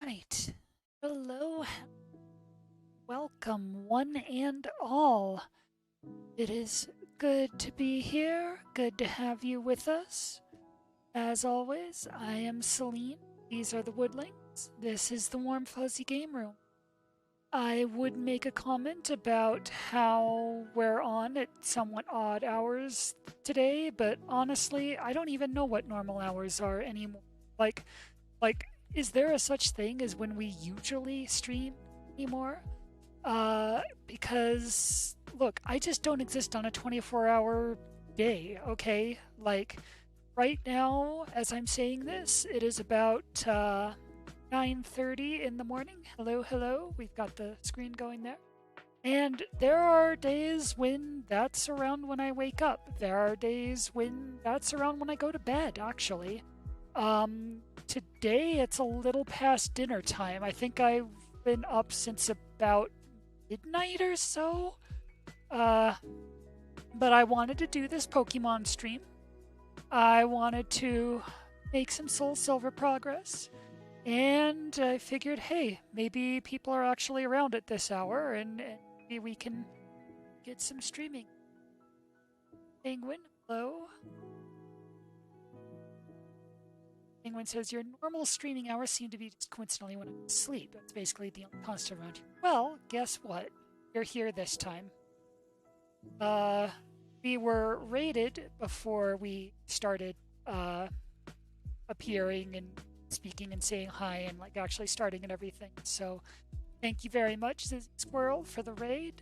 Right. Hello. Welcome, one and all. It is good to be here. Good to have you with us. As always, I am Celine. These are the Woodlings. This is the Warm Fuzzy Game Room. I would make a comment about how we're on at somewhat odd hours today, but honestly, I don't even know what normal hours are anymore. Like, like, is there a such thing as when we usually stream anymore? Because look, I just don't exist on a 24-hour day, okay? Like right now, as I'm saying this, it is about 9:30 in the morning. Hello, hello. We've got the screen going there. And there are days when that's around when I wake up. There are days when that's around when I go to bed, actually. Today it's a little past dinner time. I think I've been up since about midnight or so. But I wanted to do this Pokemon stream. I wanted to make some SoulSilver progress. And I figured, hey, maybe people are actually around at this hour and maybe we can get some streaming. Penguin, hello. Penguin says, your normal streaming hours seem to be just coincidentally when I'm asleep. That's basically the only constant around here. Well, guess what? You're here this time. We were raided before we started appearing and speaking and saying hi and like actually starting and everything. So thank you very much, Zizzy Squirrel, for the raid.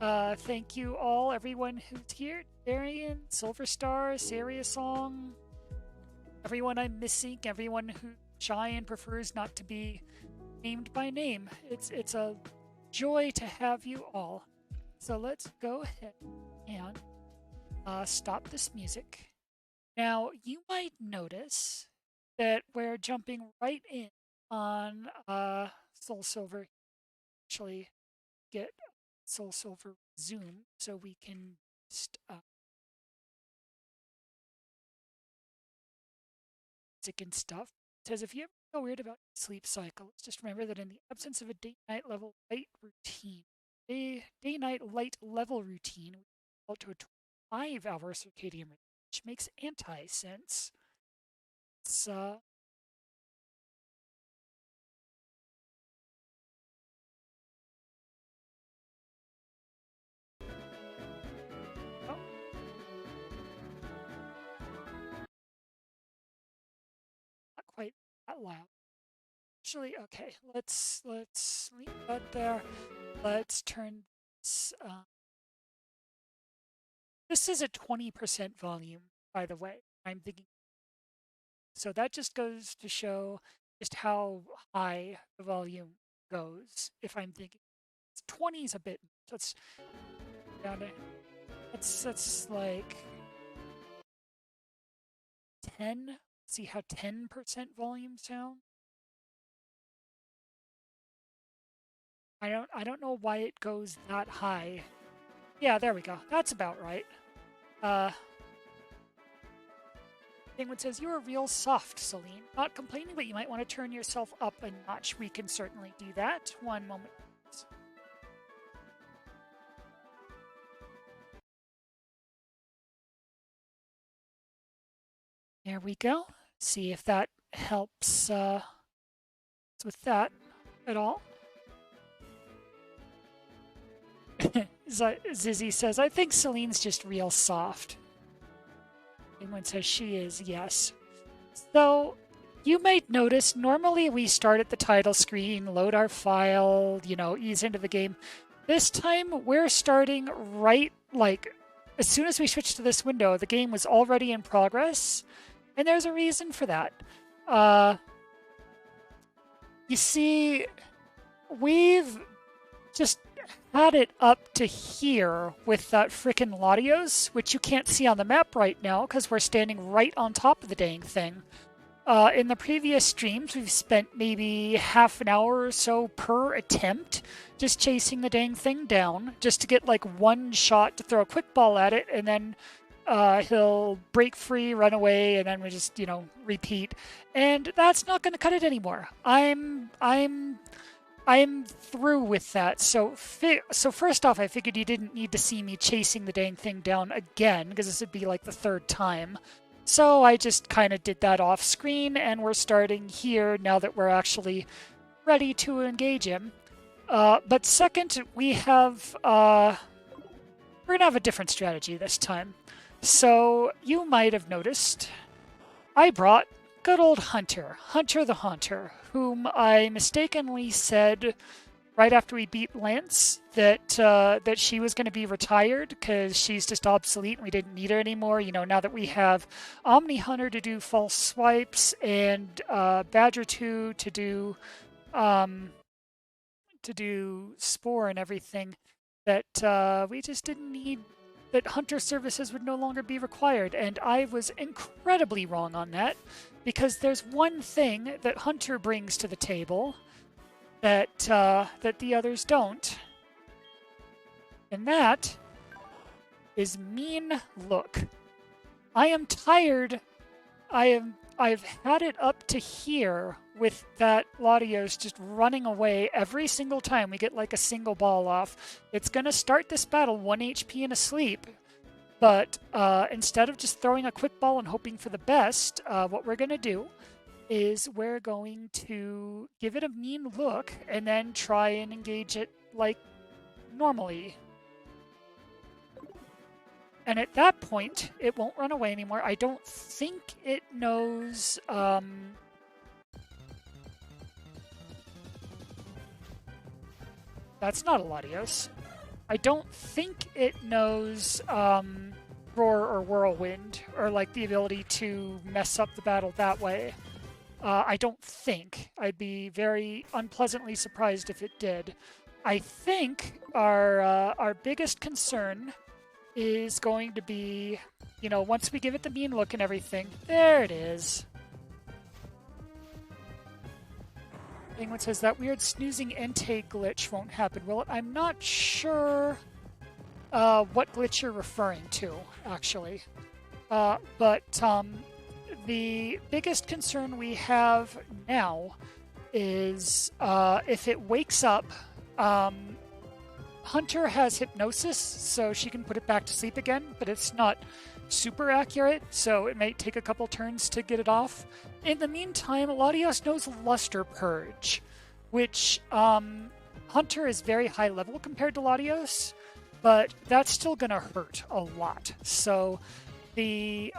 Thank you all, everyone who's here. Darian, Silver Star, Saria Song, everyone I'm missing, everyone who's shy and prefers not to be named by name. It's a joy to have you all. So let's go ahead and stop this music. Now, you might notice that we're jumping right in on SoulSilver. Actually, get SoulSilver zoom so we can just music and stuff. It says if you ever feel weird about your sleep cycle, just remember that in the absence of a day-night level light routine, day-night light level routine, we to a 5-hour circadian rhythm, which makes anti-sense. It's oh, not quite that loud. Actually, okay, let's leave that there. Let's turn this. This is a 20% volume, by the way. I'm thinking, so that just goes to show just how high the volume goes. If I'm thinking, 20 is a bit. Let's down to. That's like 10. See how 10% volume sound. I don't know why it goes that high. Yeah, there we go. That's about right. Penguin says, you're real soft, Celine. Not complaining, but you might want to turn yourself up a notch. We can certainly do that. One moment, please. There we go. See if that helps with that at all. Zizzy says, I think Celine's just real soft. Penguin says she is, yes. So, you might notice, normally we start at the title screen, load our file, ease into the game. This time, we're starting right, as soon as we switch to this window, the game was already in progress, and there's a reason for that. You see, we've just had it up to here with that frickin' Latios, which you can't see on the map right now because we're standing right on top of the dang thing. In the previous streams, we've spent maybe half an hour or so per attempt just chasing the dang thing down, just to get like one shot to throw a quick ball at it and then he'll break free, run away, and then we just, repeat. And that's not going to cut it anymore. I'm through with that. So first off, I figured you didn't need to see me chasing the dang thing down again, because this would be like the third time. So I just kind of did that off screen, and we're starting here now that we're actually ready to engage him. But second, we have we're gonna have a different strategy this time. So you might have noticed I brought good old Hunter, Hunter the Haunter, whom I mistakenly said right after we beat Lance that she was going to be retired because she's just obsolete and we didn't need her anymore. Now that we have Omni Hunter to do false swipes and Badger 2 to do Spore and everything, that we just didn't need, that Hunter services would no longer be required. And I was incredibly wrong on that, because there's one thing that Hunter brings to the table that the others don't, and that is mean look. I am tired. I've had it up to here with that Latios just running away every single time we get like a single ball off. It's going to start this battle 1 HP and asleep. But instead of just throwing a quick ball and hoping for the best, what we're going to do is we're going to give it a mean look and then try and engage it like normally. And at that point, it won't run away anymore. I don't think it knows... That's not a Latios. I don't think it knows Roar or Whirlwind, or like the ability to mess up the battle that way. I don't think. I'd be very unpleasantly surprised if it did. I think our biggest concern is going to be, once we give it the mean look and everything. There it is. Penguin says that weird snoozing Entei glitch won't happen, will it? I'm not sure what glitch you're referring to, actually. But the biggest concern we have now is if it wakes up, Hunter has hypnosis, so she can put it back to sleep again, but it's not super accurate, so it might take a couple turns to get it off. In the meantime, Latios knows Luster Purge, which Hunter is very high level compared to Latios, but that's still going to hurt a lot. So the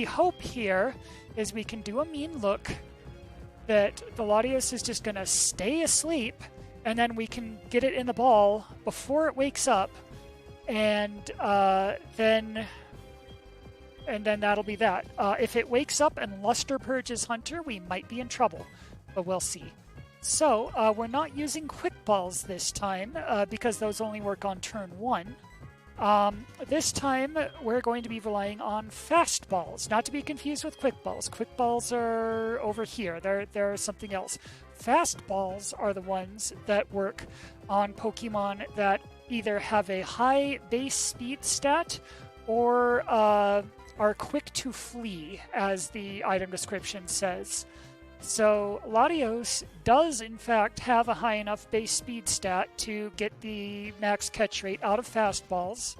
hope here is we can do a mean look, that the Latios is just going to stay asleep, and then we can get it in the ball before it wakes up, and then that'll be that. If it wakes up and Luster purges Hunter, we might be in trouble, but we'll see. So we're not using quick balls this time because those only work on turn 1. This time we're going to be relying on fast balls, not to be confused with quick balls. Quick balls are over here. They're something else. Fast balls are the ones that work on Pokemon that either have a high base speed stat or are quick to flee, as the item description says. So Latios does in fact have a high enough base speed stat to get the max catch rate out of fastballs,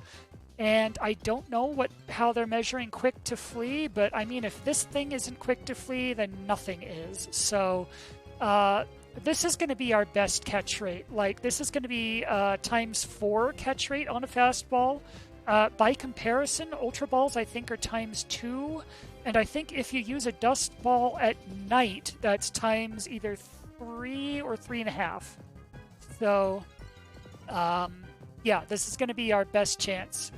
and I don't know how they're measuring quick to flee, but I mean, if this thing isn't quick to flee, then nothing is. So this is going to be our best catch rate. Like, this is going to be ×4 catch rate on a fastball. By comparison, Ultra Balls I think are ×2. And I think if you use a Dust Ball at night, that's times either 3 or 3.5. So, yeah, this is going to be our best chance.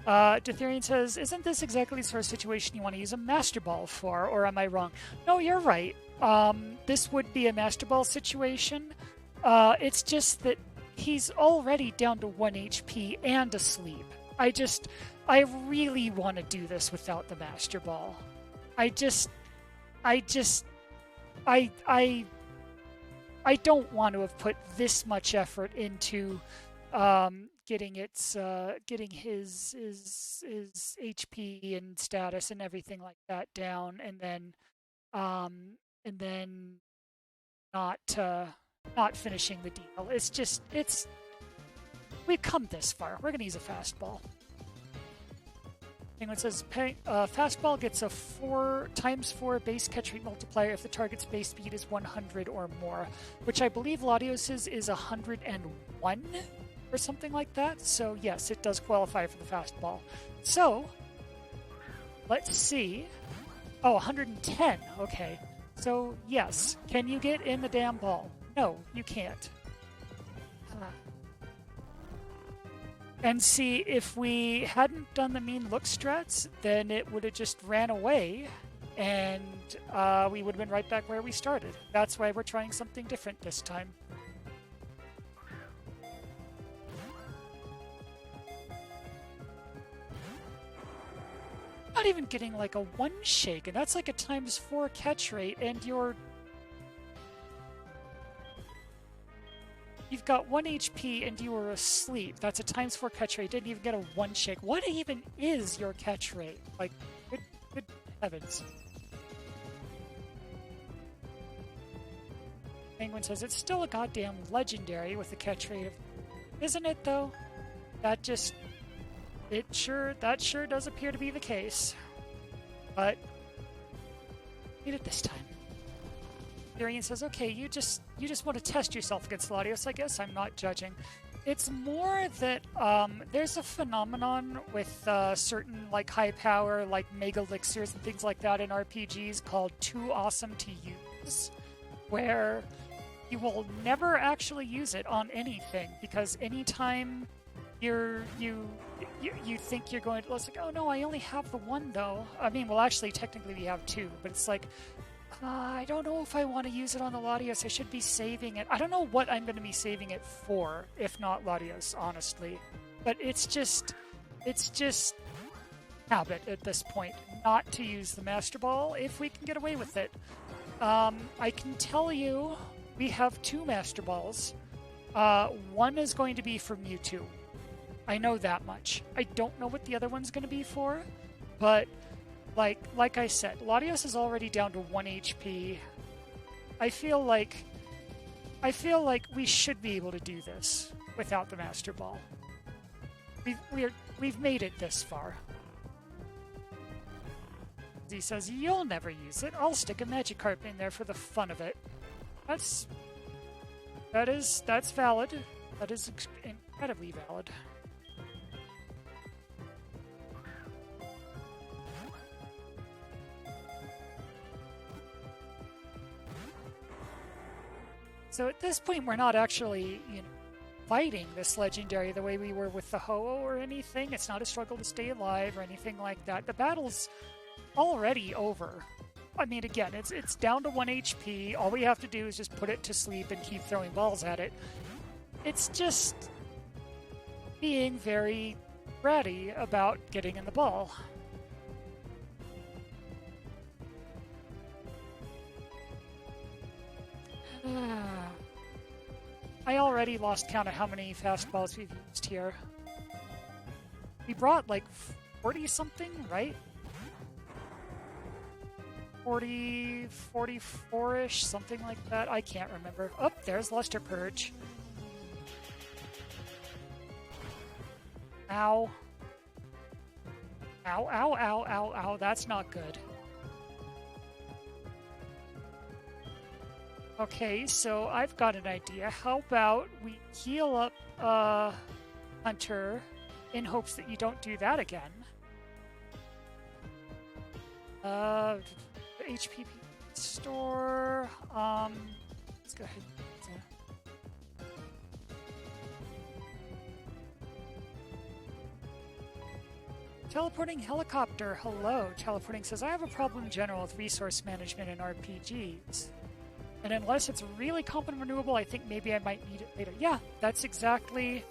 Ditherian says, isn't this exactly the sort of situation you want to use a Master Ball for, or am I wrong? No, you're right. This would be a Master Ball situation. It's just that he's already down to 1 HP and asleep. I really want to do this without the Master Ball. I don't want to have put this much effort into getting its getting his HP and status and everything like that down, and then not finishing the deal. It's just we've come this far. We're gonna use a fastball. Penguin says fastball gets a 4x4 base catch rate multiplier if the target's base speed is 100 or more, which I believe Latios's is 101 or something like that. So yes, it does qualify for the fastball. So let's see. Oh, 110. Okay. So yes, can you get in the damn ball? No, you can't. And see, if we hadn't done the mean look strats, then it would have just ran away, and we would have been right back where we started. That's why we're trying something different this time. Not even getting like a 1 shake, and that's like a ×4 catch rate, and you've got 1 HP and you were asleep. That's a ×4 catch rate. Didn't even get a 1 shake. What even is your catch rate? Like, good heavens. Penguin says it's still a goddamn legendary with a catch rate of, isn't it though? That sure does appear to be the case. But need it this time. Darian says, okay, you just want to test yourself against Latios. I guess I'm not judging. It's more that there's a phenomenon with certain like high power, like mega elixirs and things like that in RPGs called too awesome to use, where you will never actually use it on anything, because anytime you think you're going to, it's like, oh no, I only have the 1 though. I mean, well, actually, technically we have 2, but it's like, I don't know if I want to use it on the Latios. I should be saving it. I don't know what I'm going to be saving it for, if not Latios, honestly. But it's just habit at this point not to use the Master Ball if we can get away with it. I can tell you we have 2 Master Balls. One is going to be for Mewtwo. I know that much. I don't know what the other one's going to be for, but like I said, Latios is already down to 1 HP. I feel like we should be able to do this without the Master Ball. We've made it this far. He says, you'll never use it. I'll stick a Magikarp in there for the fun of it. That's valid. That is incredibly valid. So at this point, we're not actually, fighting this legendary the way we were with the Ho-Oh or anything. It's not a struggle to stay alive or anything like that. The battle's already over. I mean, again, it's down to 1 HP. All we have to do is just put it to sleep and keep throwing balls at it. It's just being very bratty about getting in the ball. I already lost count of how many fastballs we've used here. We brought like 40-something, right? 40, 44-ish, something like that. I can't remember. Oh, there's Luster Purge. Ow. Ow, ow, ow, ow, ow. That's not good. Okay, so I've got an idea. How about we heal up Hunter in hopes that you don't do that again. HPP store. Let's go ahead. Teleporting helicopter. Hello. Teleporting says, I have a problem in general with resource management in RPGs. And unless it's really comp and renewable, I think maybe I might need it later. Yeah, that's exactly...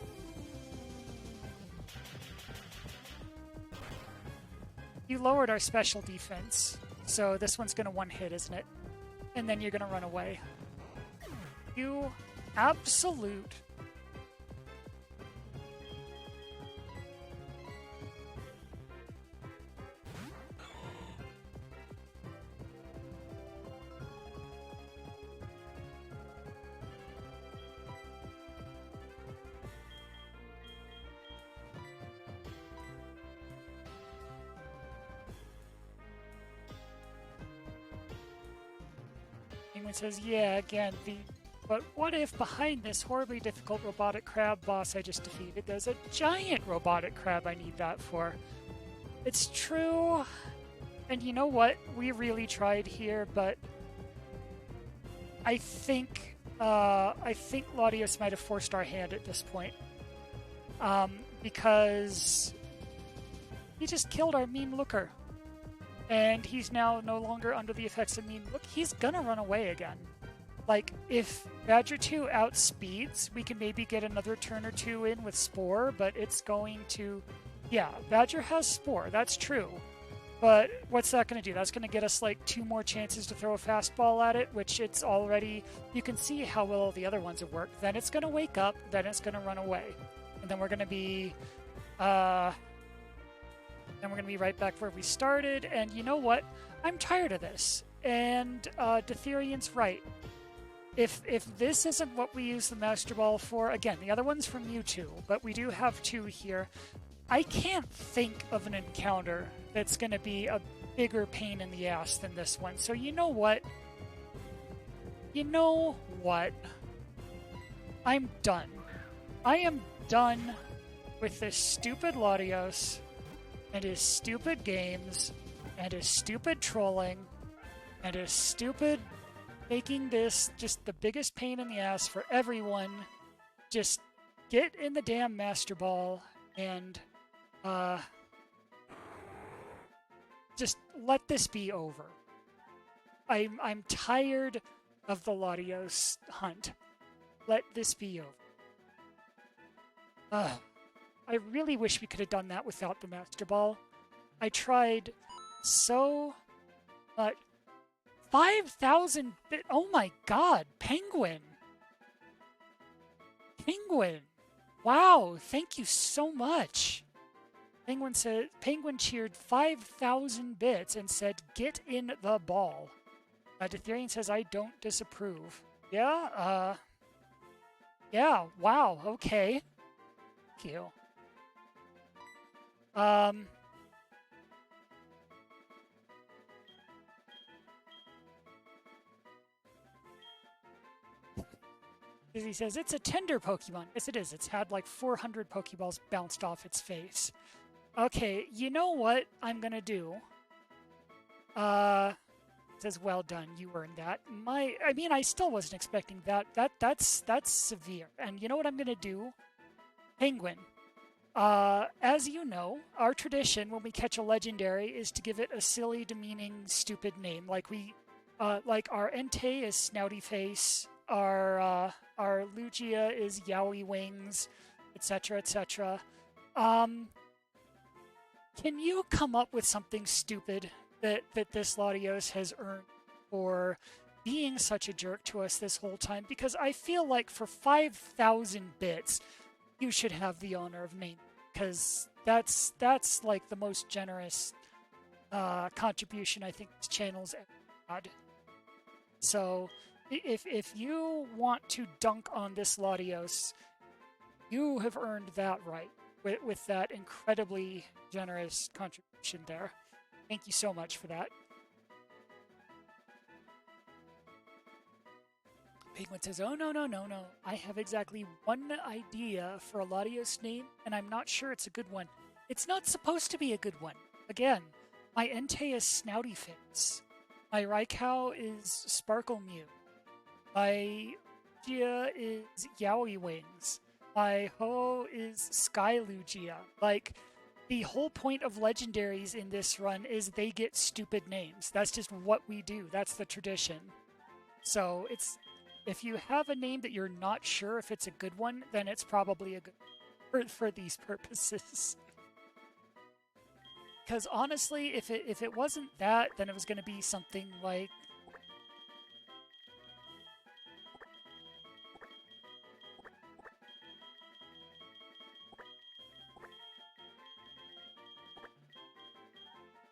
You lowered our special defense, so this one's going to one-hit, isn't it? And then you're going to run away. You absolute Penguin says, yeah, again, but what if behind this horribly difficult robotic crab boss I just defeated, there's a giant robotic crab I need that for? It's true. And you know what? We really tried here, but I think Latios might have forced our hand at this point. Because he just killed our mean looker. And he's now no longer under the effects of mean look. He's gonna run away again. Like, if Badger 2 outspeeds, we can maybe get another turn or two in with Spore, but it's going to... Yeah, Badger has Spore, that's true. But what's that going to do? That's going to get us like 2 more chances to throw a fastball at it, which it's already... You can see how well the other ones have worked. Then it's going to wake up, then it's going to run away. And then we're going to be... then we're going to be right back where we started. And you know what? I'm tired of this. And Detherian's right. If this isn't what we use the Master Ball for... Again, the other one's from Mewtwo, but we do have 2 here. I can't think of an encounter that's going to be a bigger pain in the ass than this one. So you know what? You know what? I'm done. I am done with this stupid Latios and his stupid games and his stupid trolling and his stupid making this just the biggest pain in the ass for everyone. Just get in the damn Master Ball and... just let this be over. I'm tired of the Latios hunt. Let this be over. I really wish we could have done that without the Master Ball. I tried so much. 5,000 bit. Oh my god, Penguin. Penguin. Wow, thank you so much. Penguin cheered 5,000 bits and said, "Get in the ball." Detherian says, "I don't disapprove." Yeah, yeah, wow, okay. Thank you. He says, it's a tender Pokemon. Yes, it is. It's had like 400 Pokeballs bounced off its face. Okay, you know what I'm gonna do? Says, well done, you earned that. I mean, I still wasn't expecting that. That's severe. And you know what I'm gonna do? Penguin. As you know, our tradition when we catch a legendary is to give it a silly, demeaning, stupid name. Like like our Entei is Snouty Face, our Lugia is Yowie Wings, etc., etc. Can you come up with something stupid that this Latios has earned for being such a jerk to us this whole time? Because I feel like for 5,000 bits, you should have the honor of name. Because that's like the most generous contribution I think this channel's ever had. So if you want to dunk on this Latios, you have earned that right with that incredibly generous contribution there. Thank you so much for that. Penguin says, oh, no. I have exactly one idea for a Latios name, and I'm not sure it's a good one. It's not supposed to be a good one. Again, my Entei is Snouty Face. My Raikou is Sparkle Mew. My Lugia is Yowie Wings. My Ho is Sky Lugia. Like, the whole point of Legendaries in this run is they get stupid names. That's just what we do. That's the tradition. So, if you have a name that you're not sure if it's a good one, then it's probably a good for these purposes. Because honestly, if it wasn't that, then it was going to be something like...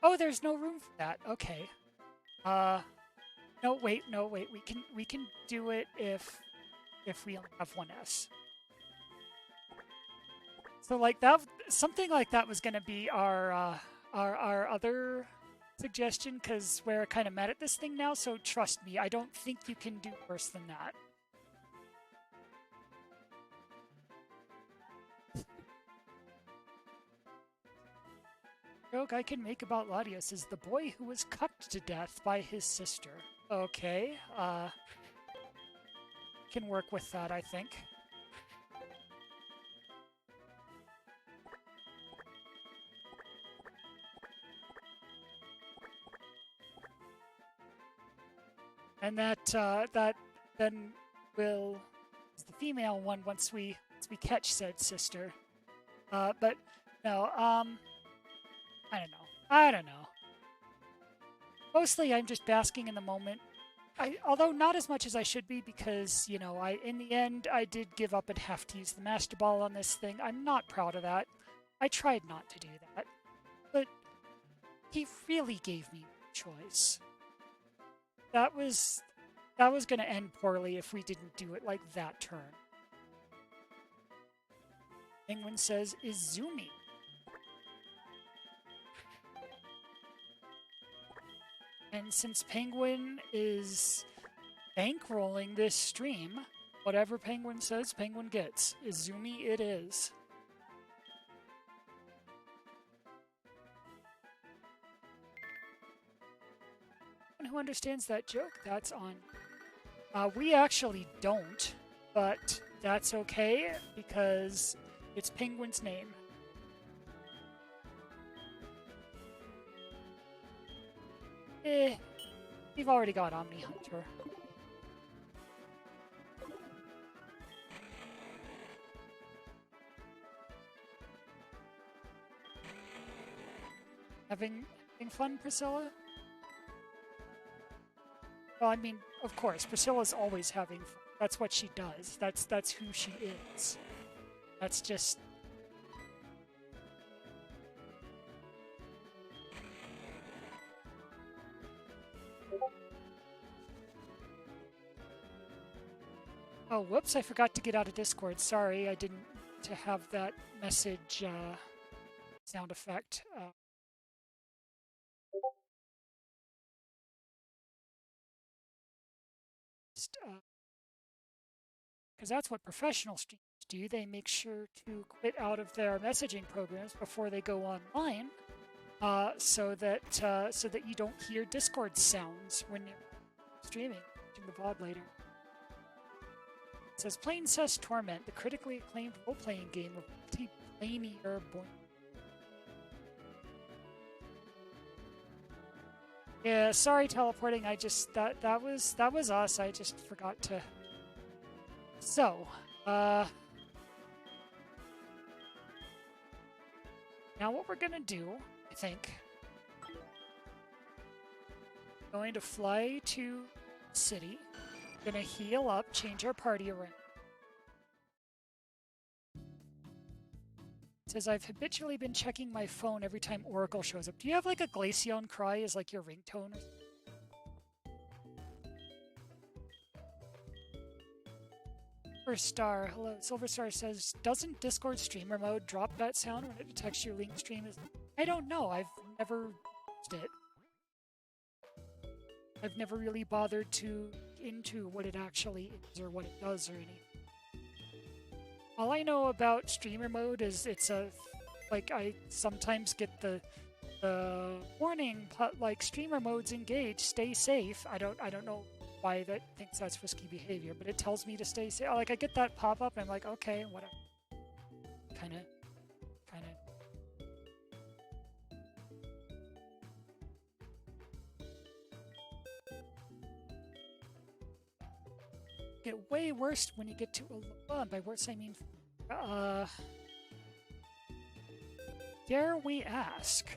Oh, there's no room for that. Okay. No, wait. We can do it if we only have one S. So like that, something like that was going to be our other suggestion because we're kind of mad at this thing now, so trust me, I don't think you can do worse than that. Joke I can make about Latios is the boy who was cucked to death by his sister. Okay, can work with that, I think. And that then will is the female one once we catch said sister. But no, I don't know. Mostly I'm just basking in the moment. Although not as much as I should be because, you know, in the end I did give up and have to use the Master Ball on this thing. I'm not proud of that. I tried not to do that. But he really gave me a choice. That was going to end poorly if we didn't do it like that turn. Penguin says, Izumi. And since Penguin is bankrolling this stream, whatever Penguin says, Penguin gets. Izumi it is. Who understands that joke? That's on. We actually don't, but that's okay because it's Penguin's name. We've already got Omni Hunter. Having fun, Priscilla? Well, I mean, of course, Priscilla's always having fun. That's what she does. That's who she is. That's just... Oh, whoops, I forgot to get out of Discord. Sorry, I didn't to have that message sound effect. Because that's what professional streamers do. They make sure to quit out of their messaging programs before they go online, so that you don't hear Discord sounds when you're streaming, watching the VOD later. It says Plain Cess Torment, the critically acclaimed role-playing game of multiplanar born. Yeah, sorry teleporting, I just that was us. I just forgot to. So, now what we're gonna do, I think, going to fly to city, gonna heal up, change our party around. It says I've habitually been checking my phone every time Oracle shows up. Do you have like a Glaceon cry as like your ringtone? Star, hello. Silver Star says, doesn't Discord streamer mode drop that sound when it detects your link stream? I don't know. I've never used it. I've never really bothered to into what it actually is or what it does or anything. All I know about streamer mode is it's like I sometimes get the warning like streamer mode's engaged, stay safe. I don't know why that thinks that's risky behavior, but it tells me to stay safe. Like I get that pop up and I'm like, okay, whatever. Kind of. Get way worse when you get to Alola. By worse I mean dare we ask?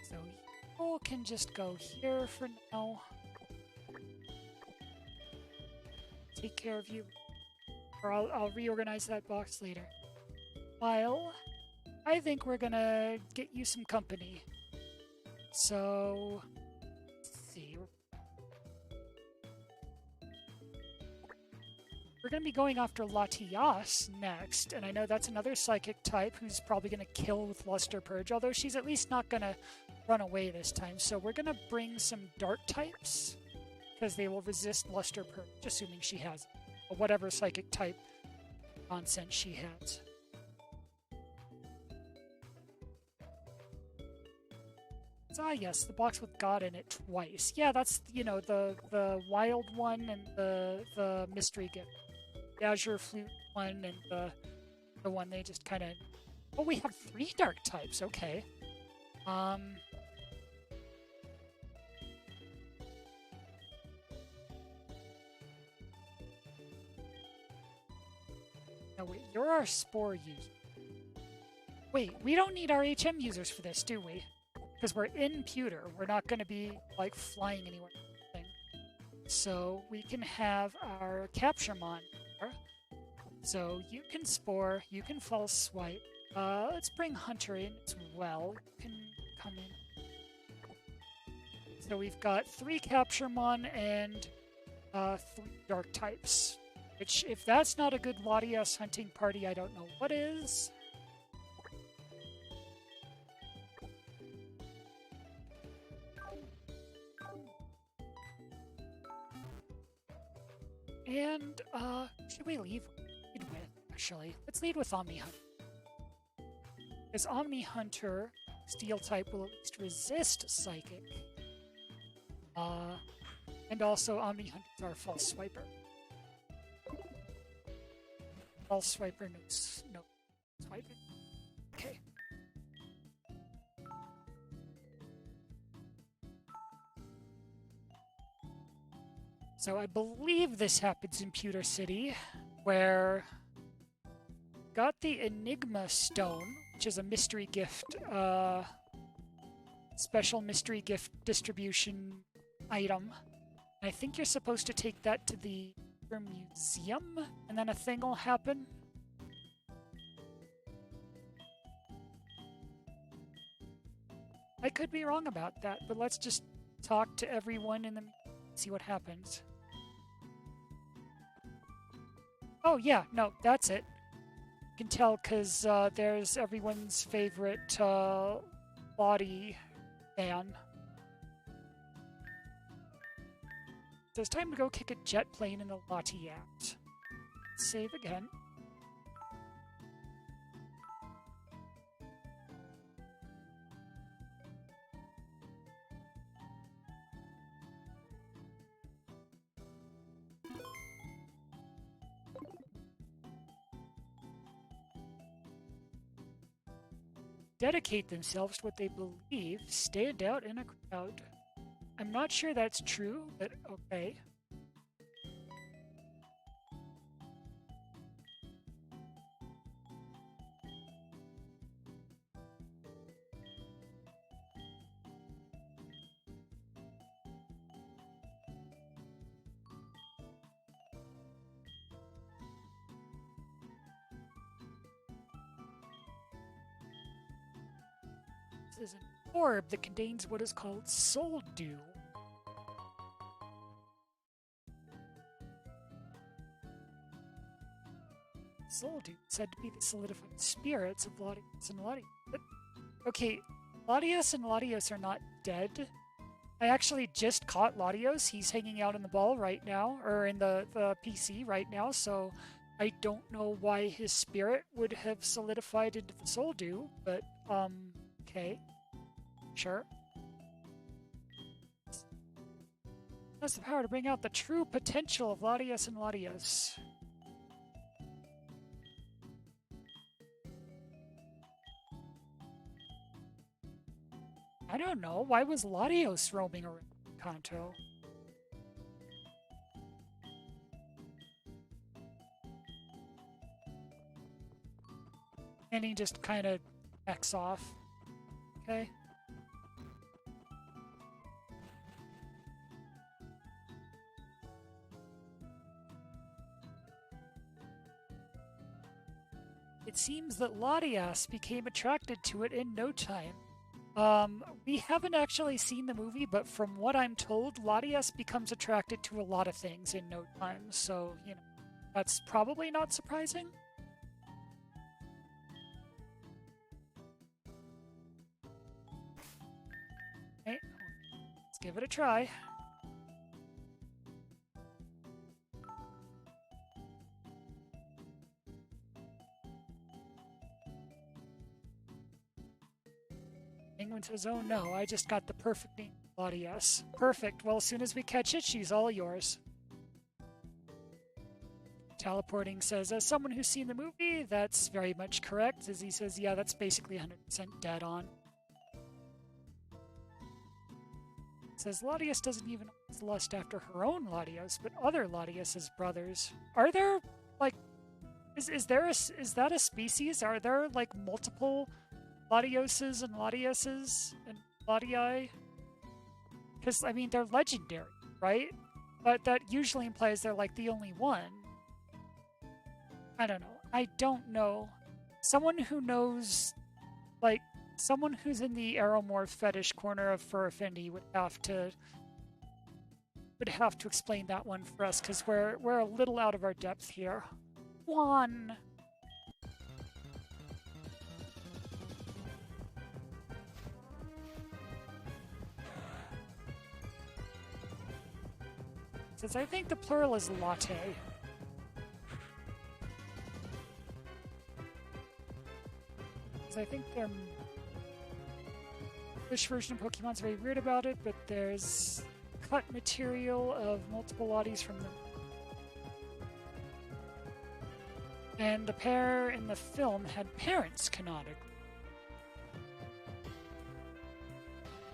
So you can just go here for now. Take care of you. Or I'll reorganize that box later. While I think we're gonna get you some company. So, let's see. we're going to be going after Latias next, and I know that's another psychic type who's probably going to kill with Luster Purge, although she's at least not going to run away this time. So we're going to bring some dark types, because they will resist Luster Purge, assuming she has it, or whatever psychic type nonsense she has. Ah, yes, the box with God in it twice. Yeah, that's, you know, the wild one and the mystery gift. The Azure Flute one and the one they just kind of... Oh, we have 3 dark types. Okay. No, wait, you're our Spore user. Wait, we don't need our HM users for this, do we? Because we're in Pewter. We're not going to be, like, flying anywhere. So we can have our Capturemon here. So you can Spore, you can False Swipe. Let's bring Hunter in as well. You can come in. So we've got 3 Capturemon and 3 Dark types. Which, if that's not a good Latias hunting party, I don't know what is. And, should we lead with, actually? Let's lead with Omni Hunter. Because Omni Hunter, Steel type, will at least resist Psychic. And also Omni Hunter is our False Swiper. False Swiper, no swiping. Okay. So I believe this happens in Pewter City, where got the Enigma Stone, which is a mystery gift, special mystery gift distribution item. And I think you're supposed to take that to the museum, and then a thing will happen. I could be wrong about that, but let's just talk to everyone in the see what happens. Oh yeah, no, that's it. You can tell because there's everyone's favorite Lottie fan. So it's time to go kick a jet plane in the Lottie act. Save again. Dedicate themselves to what they believe, stand out in a crowd. I'm not sure that's true, but okay. This is an orb that contains what is called Soul Dew. Soul Dew, said to be the solidified spirits of Latios and Latios. But, okay, Latios and Latios are not dead. I actually just caught Latios. He's hanging out in the ball right now, or in the PC right now, so I don't know why his spirit would have solidified into the Soul Dew, but, okay. Sure. Has the power to bring out the true potential of Latios and Latios. I don't know. Why was Latios roaming around Kanto? And he just kind of X off. Okay. It seems that Latias became attracted to it in no time. We haven't actually seen the movie, but from what I'm told, Latias becomes attracted to a lot of things in no time, so, you know, That's probably not surprising. Okay, let's give it a try. Penguin says, oh no, I just got the perfect name. Yes. Perfect. Well, as soon as we catch it, she's all yours. Teleporting says, as someone who's seen the movie, that's very much correct. As he says, yeah, that's basically 100% dead on. Says, Latias doesn't even lust after her own Latias, but other Latias' brothers. Are there, like, is that a species? Are there, like, multiple Latioses and Latiases and Latii? Because, I mean, they're legendary, right? But that usually implies they're, like, the only one. I don't know. I don't know. Someone who knows, like, someone who's in the aeromorph fetish corner of Fur Affinity would have to explain that one for us, because we're a little out of our depth here. One. Says, I think the plural is latte. I think their English version of Pokemon's very weird about it, but there's cut material of multiple Lotties from them. And the pair in the film had parents canonically.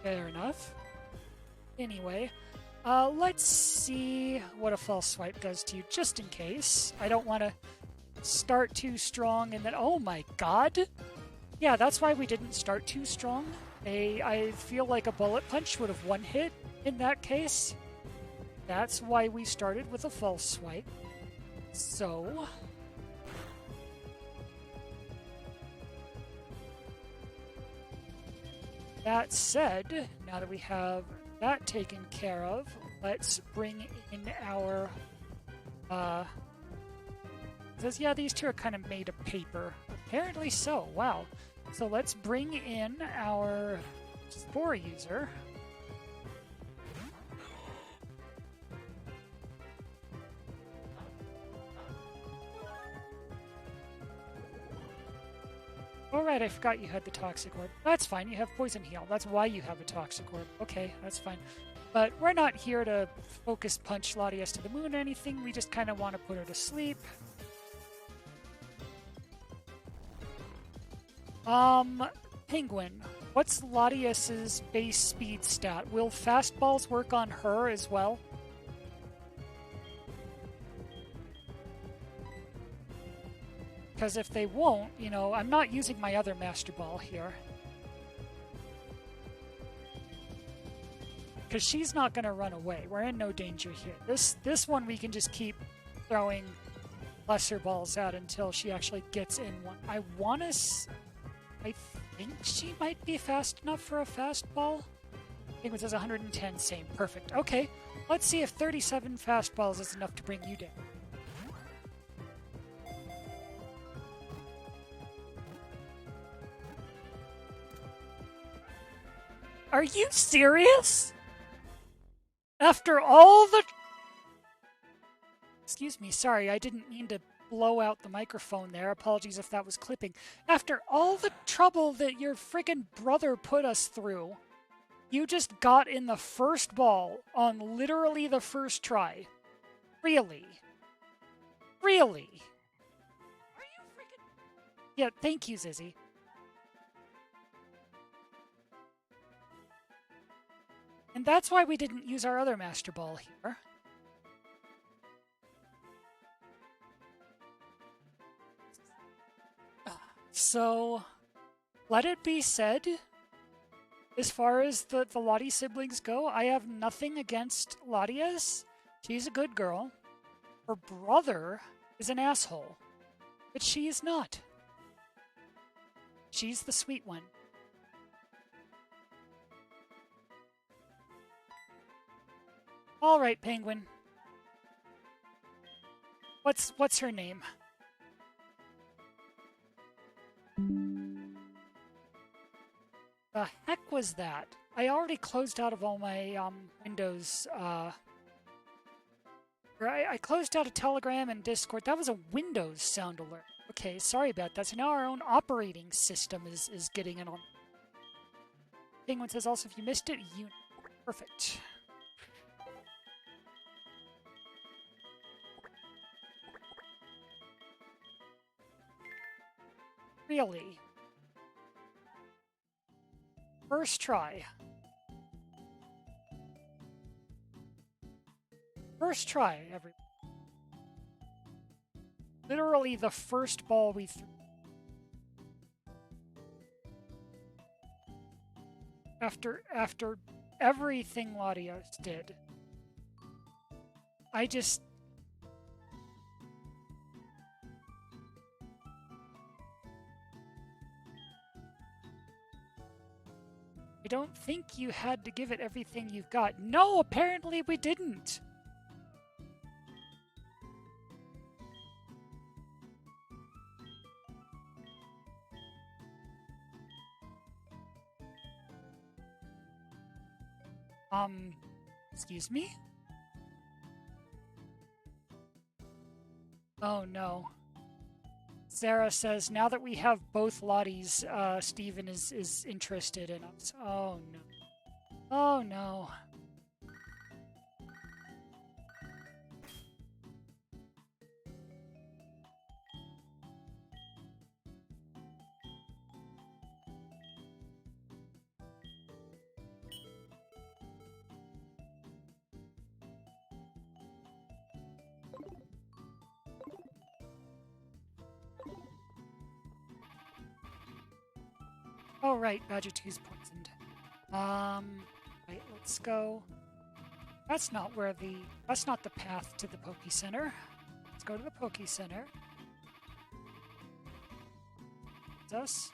Fair enough. Anyway, let's see what a false swipe does to you, just in case. I don't want to start too strong and then, oh my god! Yeah, that's why we didn't start too strong. I feel like a bullet punch would have one hit in that case. That's why we started with a false swipe. So... that said, now that we have that taken care of, let's bring in our... says, yeah, these two are kind of made of paper. Apparently so, wow. So let's bring in our Spore user. Alright, I forgot you had the Toxic Orb. That's fine, you have Poison Heal. That's why you have a Toxic Orb. Okay, that's fine. But we're not here to focus punch Latias to the moon or anything. We just kind of want to put her to sleep. Penguin, what's Latias's base speed stat? Will fastballs work on her as well? Because if they won't, you know, I'm not using my other Master Ball here. Because she's not going to run away. We're in no danger here. This one we can just keep throwing lesser balls at until she actually gets in one. I think she might be fast enough for a fastball. Penguin says 110, same. Perfect. Okay, let's see if 37 fastballs is enough to bring you down. Are you serious? After all the... Excuse me, sorry, I didn't mean to blow out the microphone there. Apologies if that was clipping. After all the trouble that your friggin' brother put us through, you just got in the first ball on literally the first try. Really? Really? Are you friggin'... Yeah, thank you, Zizzy. And that's why we didn't use our other Master Ball here. So, let it be said, as far as the Lottie siblings go, I have nothing against Latias. She's a good girl. Her brother is an asshole. But she is not. She's the sweet one. All right, Penguin. What's her name? The heck was that? I already closed out of all my Windows. I closed out of Telegram and Discord. That was a Windows sound alert. Okay, sorry about that. So now our own operating system is getting it on. Penguin says also, if you missed it, you... Perfect. Really? First try. First try, everyone. Literally the first ball we threw. After everything Latios did. I don't think you had to give it everything you've got. No, apparently we didn't. Excuse me? Oh no. Sarah says, now that we have both Lotties, Steven is interested in us. Oh no. Oh no. Oh, right, Badger 2's poisoned. Wait, let's go. That's not the path to the Poke Center. Let's go to the Poke Center. It's us.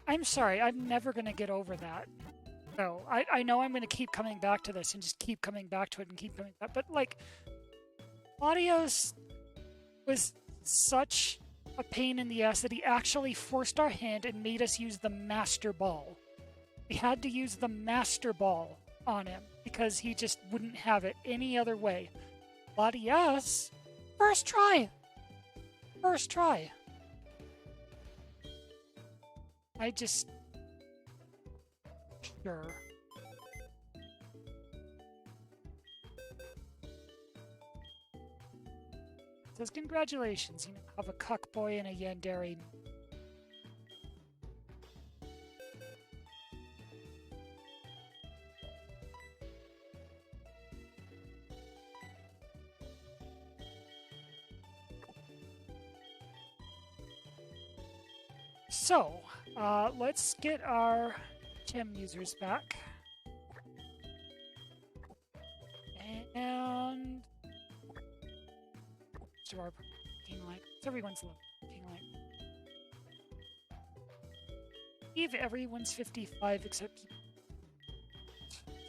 I'm sorry, I'm never gonna get over that. No, I know I'm going to keep coming back to this and just keep coming back to it and keep coming back. But, like, Latios was such a pain in the ass that he actually forced our hand and made us use the Master Ball. We had to use the Master Ball on him because he just wouldn't have it any other way. Latios, first try. First try. Sure. Says, congratulations, you now have a cuck boy and a yandere. So, let's get our gem users back. And to our King Light. It's everyone's level. King Light. I believe everyone's 55 except you.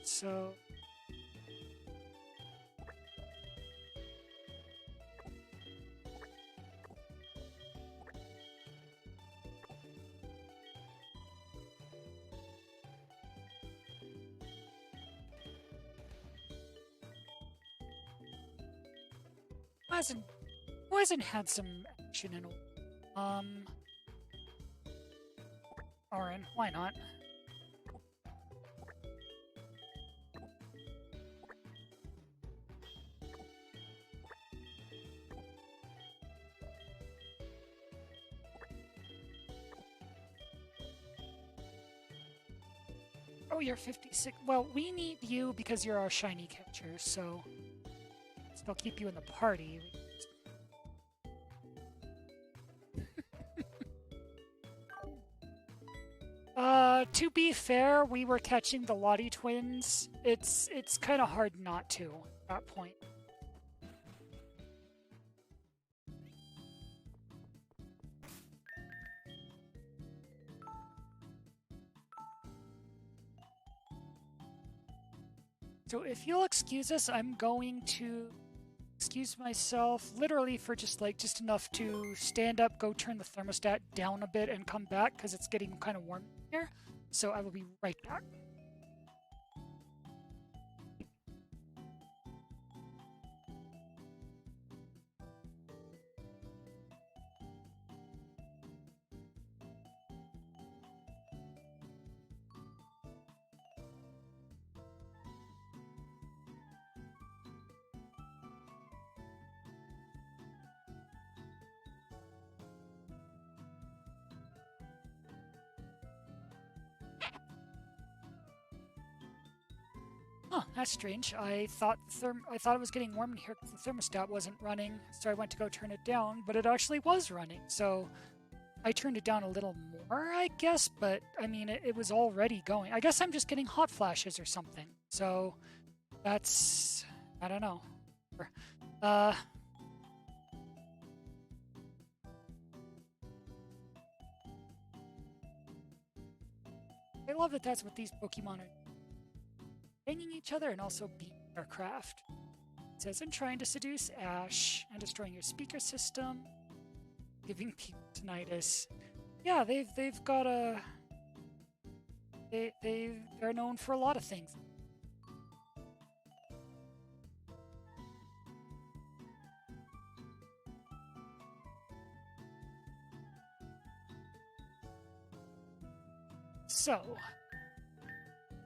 So hasn't had some action in a while. Orin, why not? Oh, you're 56. Well, we need you because you're our shiny catcher, so they'll keep you in the party. To be fair, we were catching the Lottie twins. It's kind of hard not to at that point. So if you'll excuse us, I'm going to excuse myself literally for just enough to stand up, go turn the thermostat down a bit and come back because it's getting kind of warm here. So I will be right back. Huh, that's strange. I thought it was getting warm in here because the thermostat wasn't running, so I went to go turn it down, but it actually was running. So I turned it down a little more, I guess, but I mean, it was already going. I guess I'm just getting hot flashes or something. So that's, I don't know. I love that that's what these Pokemon are. Banging each other and also beating aircraft. It says, I'm trying to seduce Ash and destroying your speaker system, giving people tinnitus. Yeah, they've got a... They're known for a lot of things. So,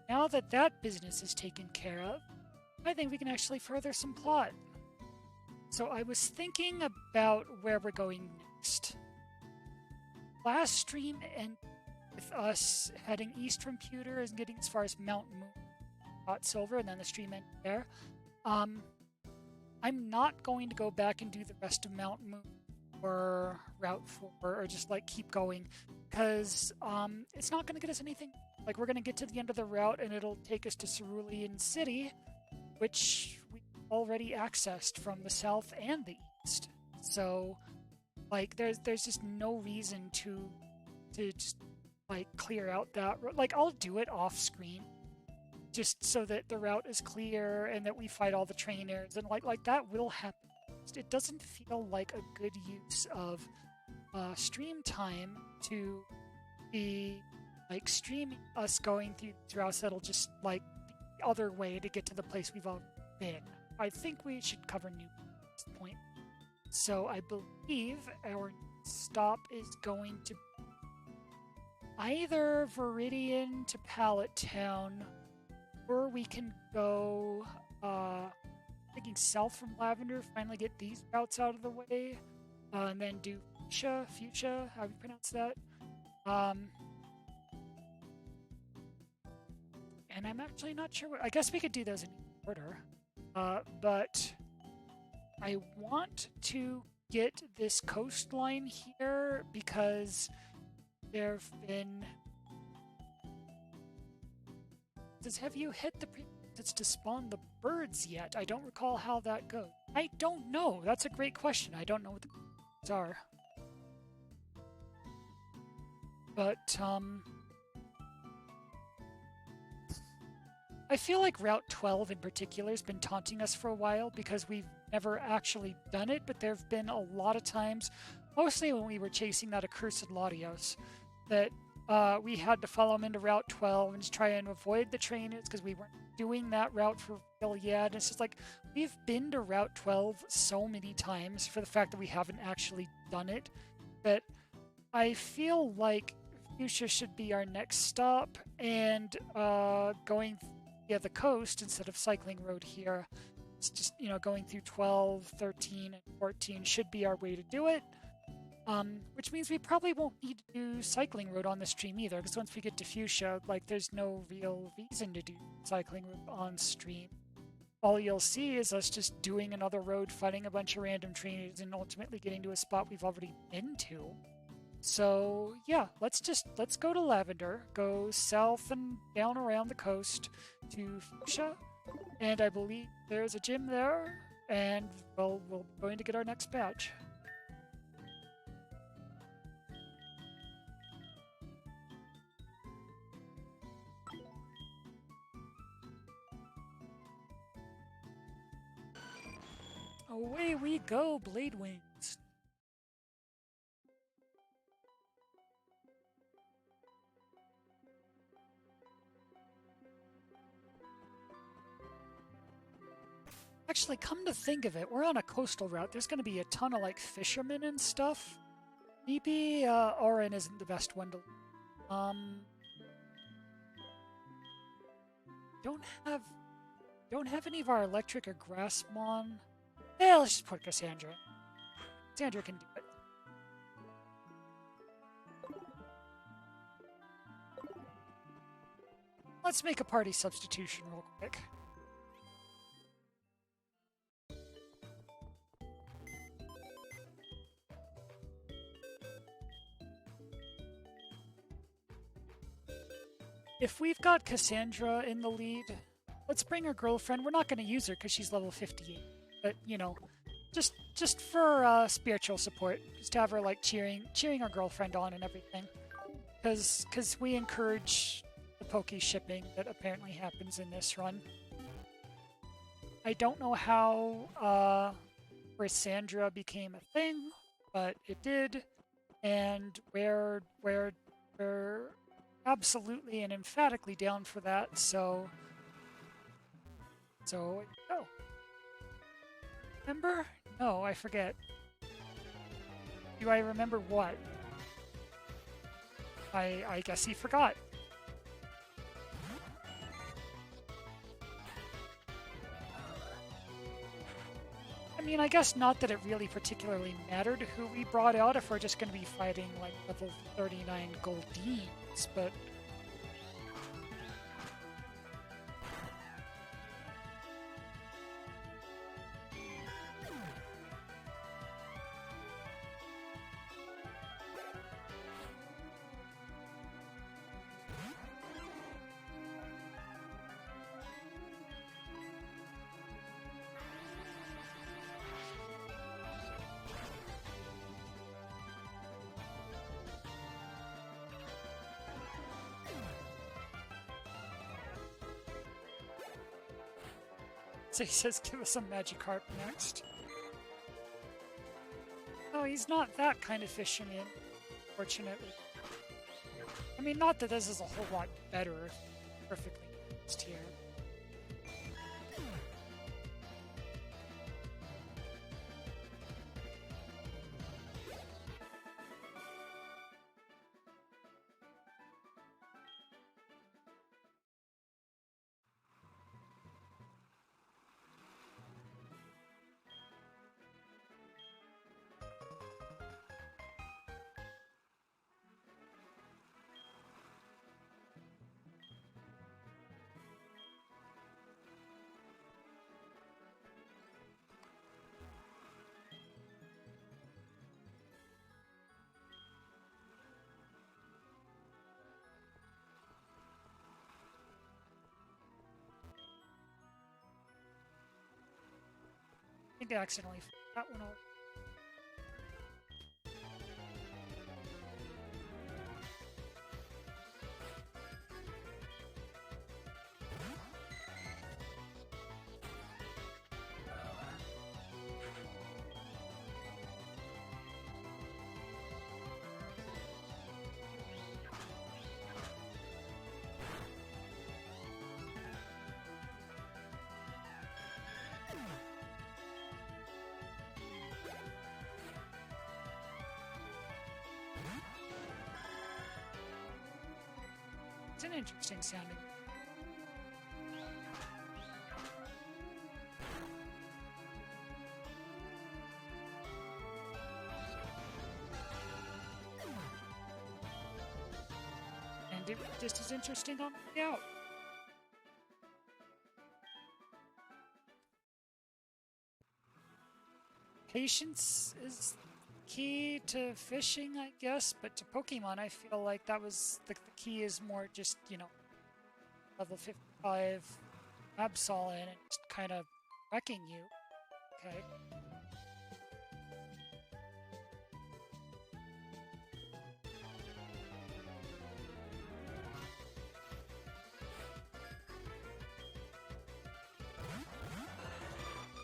now that that business is taken care of, I think we can actually further some plot. So I was thinking about where we're going next. Last stream ended with us heading east from Pewter and getting as far as Mount Moon, Silver, and then the stream ended there. I'm not going to go back and do the rest of Mount Moon or Route 4 or just keep going because it's not going to get us anything. We're going to get to the end of the route and it'll take us to Cerulean City, which we already accessed from the south and the east. So, there's just no reason to just, clear out that road. I'll do it off screen just so that the route is clear and that we fight all the trainers and that will happen. It doesn't feel like a good use of stream time to be streaming us going through these routes that'll just the other way to get to the place we've already been. I think we should cover New at this point. So I believe our stop is going to either Viridian to Pallet Town, or we can go thinking south from Lavender, finally get these routes out of the way, and then do Fuchsia, how do you pronounce that? And I'm actually not sure I guess we could do those in order. But I want to get this coastline here because there have been... Have you hit the prerequisites to spawn the birds yet? I don't recall how that goes. I don't know. That's a great question. I don't know what the prerequisites are. But, I feel like Route 12 in particular has been taunting us for a while because we've never actually done it, but there have been a lot of times, mostly when we were chasing that accursed Latios, that we had to follow him into Route 12 and just try and avoid the trainers because we weren't doing that route for real yet. And it's just we've been to Route 12 so many times for the fact that we haven't actually done it, that I feel like Fuchsia should be our next stop, and going via the coast instead of cycling road here. It's just, going through 12, 13, and 14 should be our way to do it. Which means we probably won't need to do cycling road on the stream either, because once we get to Fuchsia, there's no real reason to do cycling road on stream. All you'll see is us just doing another road, fighting a bunch of random trainers, and ultimately getting to a spot we've already been to. So yeah, let's go to Lavender, go south and down around the coast to Fuchsia, and I believe there's a gym there, and we're going to get our next badge. Away we go, Blade Wings. Actually, come to think of it, we're on a coastal route. There's going to be a ton of like fishermen and stuff. Maybe Orin isn't the best one to. Don't have any of our electric or grass mon. Yeah, let's just put Cassandra. Cassandra can do it. Let's make a party substitution real quick. If we've got Cassandra in the lead, let's bring her girlfriend. We're not going to use her because she's level 58. But, you know, just for spiritual support. Just to have her, like, cheering our girlfriend on and everything. Because we encourage the Poke shipping that apparently happens in this run. I don't know how Cassandra became a thing, but it did. And we're absolutely and emphatically down for that, so go. Remember? No, I forget. Do I remember what? I guess he forgot. I mean, I guess not that it really particularly mattered who we brought out if we're just going to be fighting like level 39 Goldines, but so he says give us some Magikarp next. Oh, he's not that kind of fisherman, fortunately. I mean, not that this is a whole lot better, perfectly balanced here. I think I accidentally that one off. It's an interesting sounding. And it just as interesting on the way out. Patience is key to fishing, I guess, but to Pokemon, I feel like that was the key is more just, you know, level 55 Absol in and just kind of wrecking you. Okay.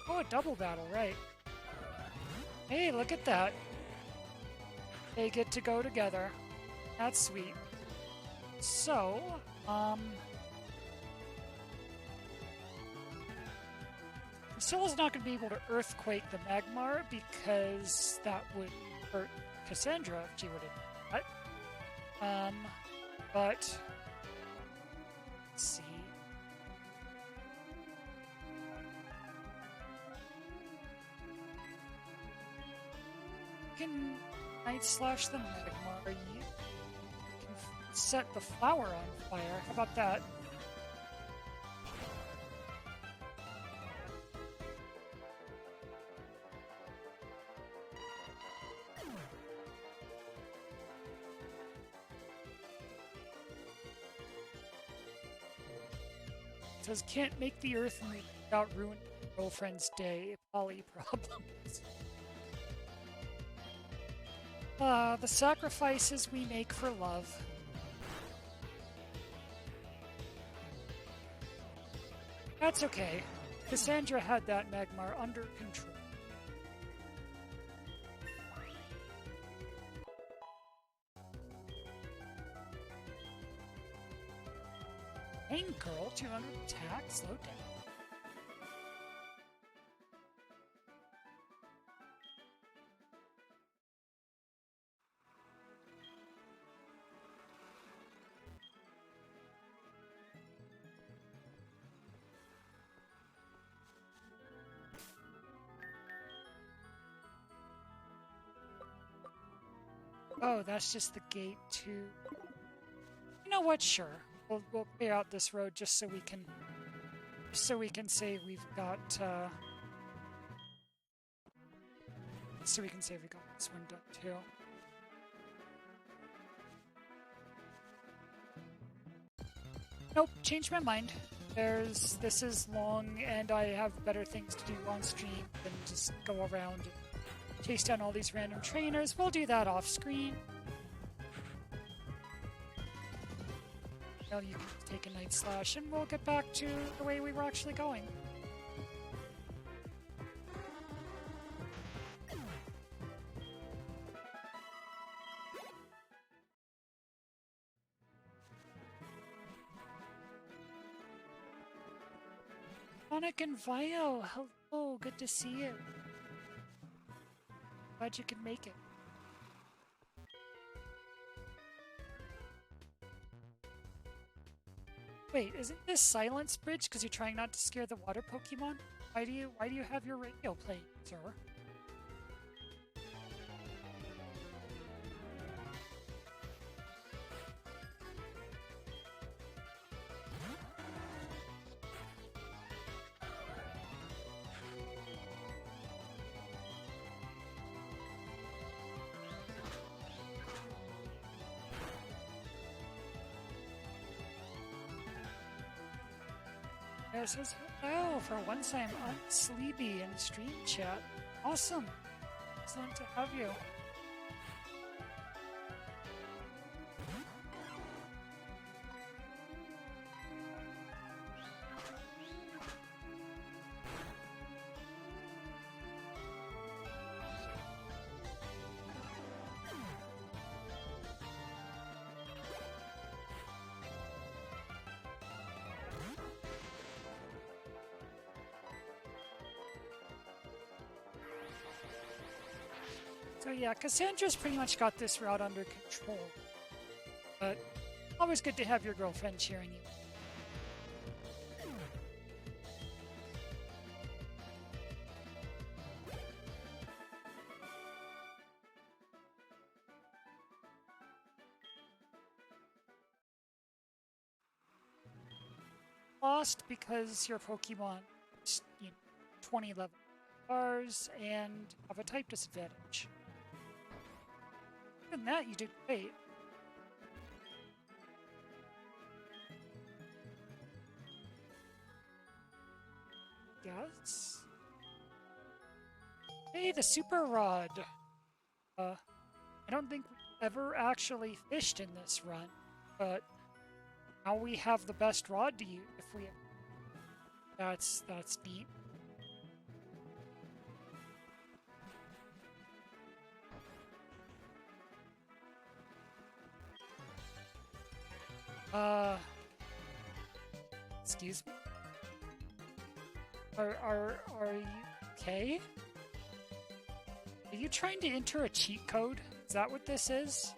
Oh, a double battle, right. Hey, look at that. They get to go together. That's sweet. So, Priscilla's not going to be able to Earthquake the Magmar because that would hurt Cassandra if she were to do that. But let's see. You can Night Slash the Magmar. You can set the flower on fire. How about that? It says can't make the earth move without ruining your girlfriend's day. Poly problems. The sacrifices we make for love. That's okay. Cassandra had that Magmar under control. Dang girl, 200 attack, slow down. Oh, that's just the gate to... You know what? Sure. We'll clear out this road just so we can say we've got so we can say we got this one done too. Nope, changed my mind. This is long and I have better things to do on stream than just go around and chase down all these random trainers. We'll do that off screen. You can take a Night Slash and we'll get back to the way we were actually going. Sonic and Vio, hello, good to see you. Glad you could make it. Wait, isn't this Silence Bridge because you're trying not to scare the water Pokemon? Why do you have your radio playing, sir? It says hello for once I'm unsleepy in stream chat. Awesome. Excellent to have you. So yeah, Cassandra's pretty much got this route under control. But always good to have your girlfriend cheering you. Lost because your Pokemon, 20 level bars and have a type disadvantage. Even that, you did great. Yes. Hey, the Super Rod. I don't think we ever actually fished in this run, but now we have the best rod to use if we. That's neat. Uh, excuse me? Are you okay? Are you trying to enter a cheat code? Is that what this is?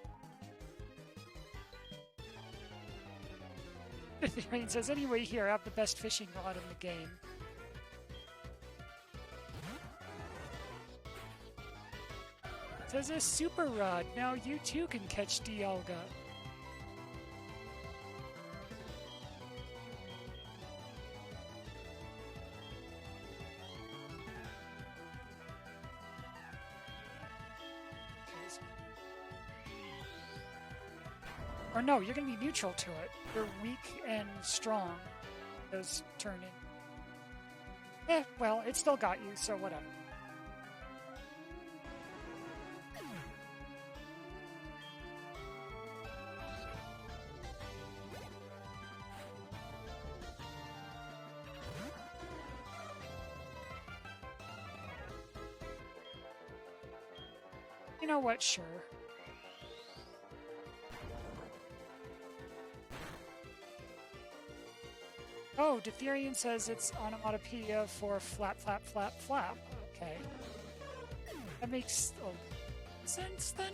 It says, anyway, here, I have the best fishing rod in the game. It says a super rod. Now you too can catch Dialga. Or no, you're going to be neutral to it. You're weak and strong. Those turn in. Well, it still got you, so whatever. You know what? Sure. Oh, Ditherian says it's onomatopoeia for flap, flap, flap, flap. Okay. That makes sense then?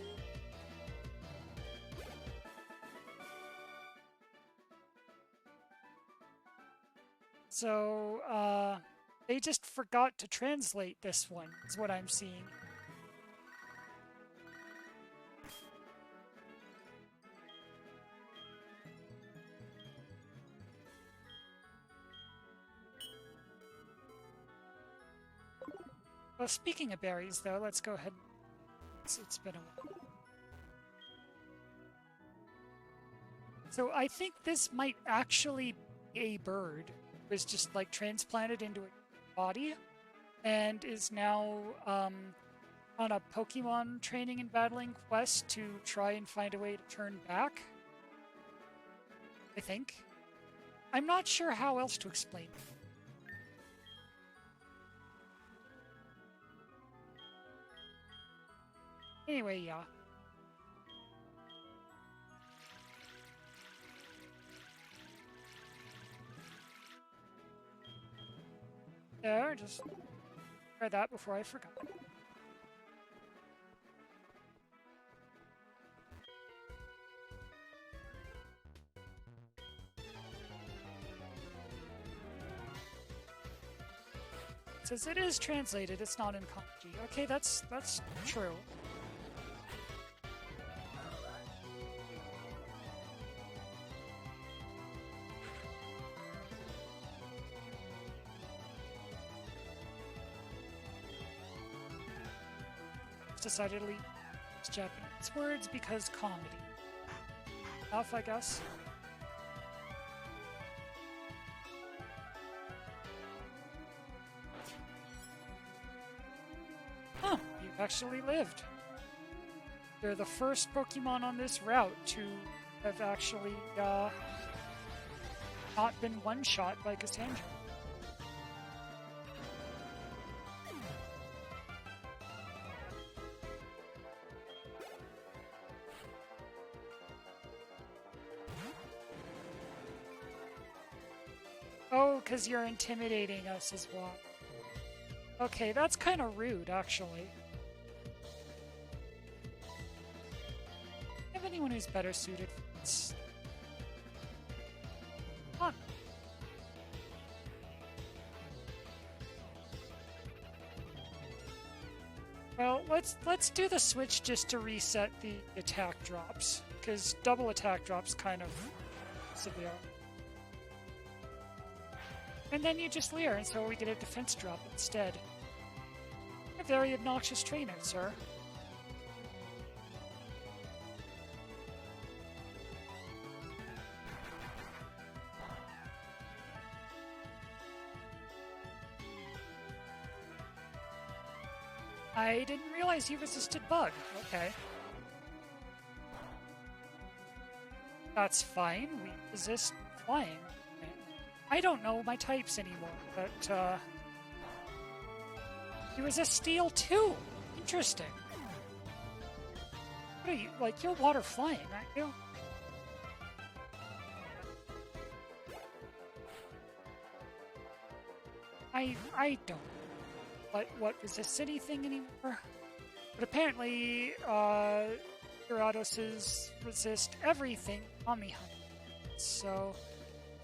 So, they just forgot to translate this one, is what I'm seeing. Well, speaking of berries, though, let's go ahead. It's been a while. So I think this might actually be a bird. It was just like transplanted into a body and is now on a Pokemon training and battling quest to try and find a way to turn back. I think. I'm not sure how else to explain it. Anyway, yeah. There, just try that before I forgot. It says it is translated, it's not in kanji. Okay, that's true. Decidedly use Japanese words because comedy. Enough, I guess. Huh, you've actually lived. You're the first Pokemon on this route to have actually not been one-shot by Cassandra. Oh, because you're intimidating us as well. Okay, that's kind of rude, actually. Have anyone who's better suited for this? Come on. Well, let's do the switch just to reset the attack drops, because double attack drops kind of severe. And then you just leer, and so we get a defense drop instead. A very obnoxious trainer, sir. I didn't realize you resisted bug. Okay. That's fine. We resist flying. I don't know my types anymore, but, you resist steel too! Interesting. What are you, like, you're water flying, aren't you? I don't know what resists anything anymore. But apparently, Gyarados resist everything Omni Hunt. So,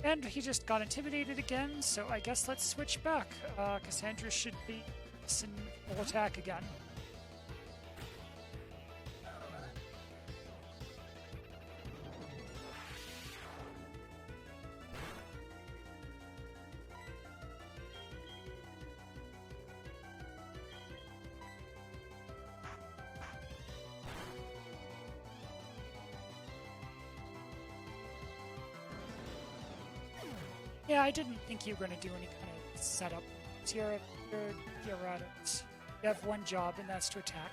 and he just got intimidated again, so I guess let's switch back. Cassandra should be in full attack again. Yeah, I didn't think you were going to do any kind of setup. You're Gyarados. You have one job, and that's to attack.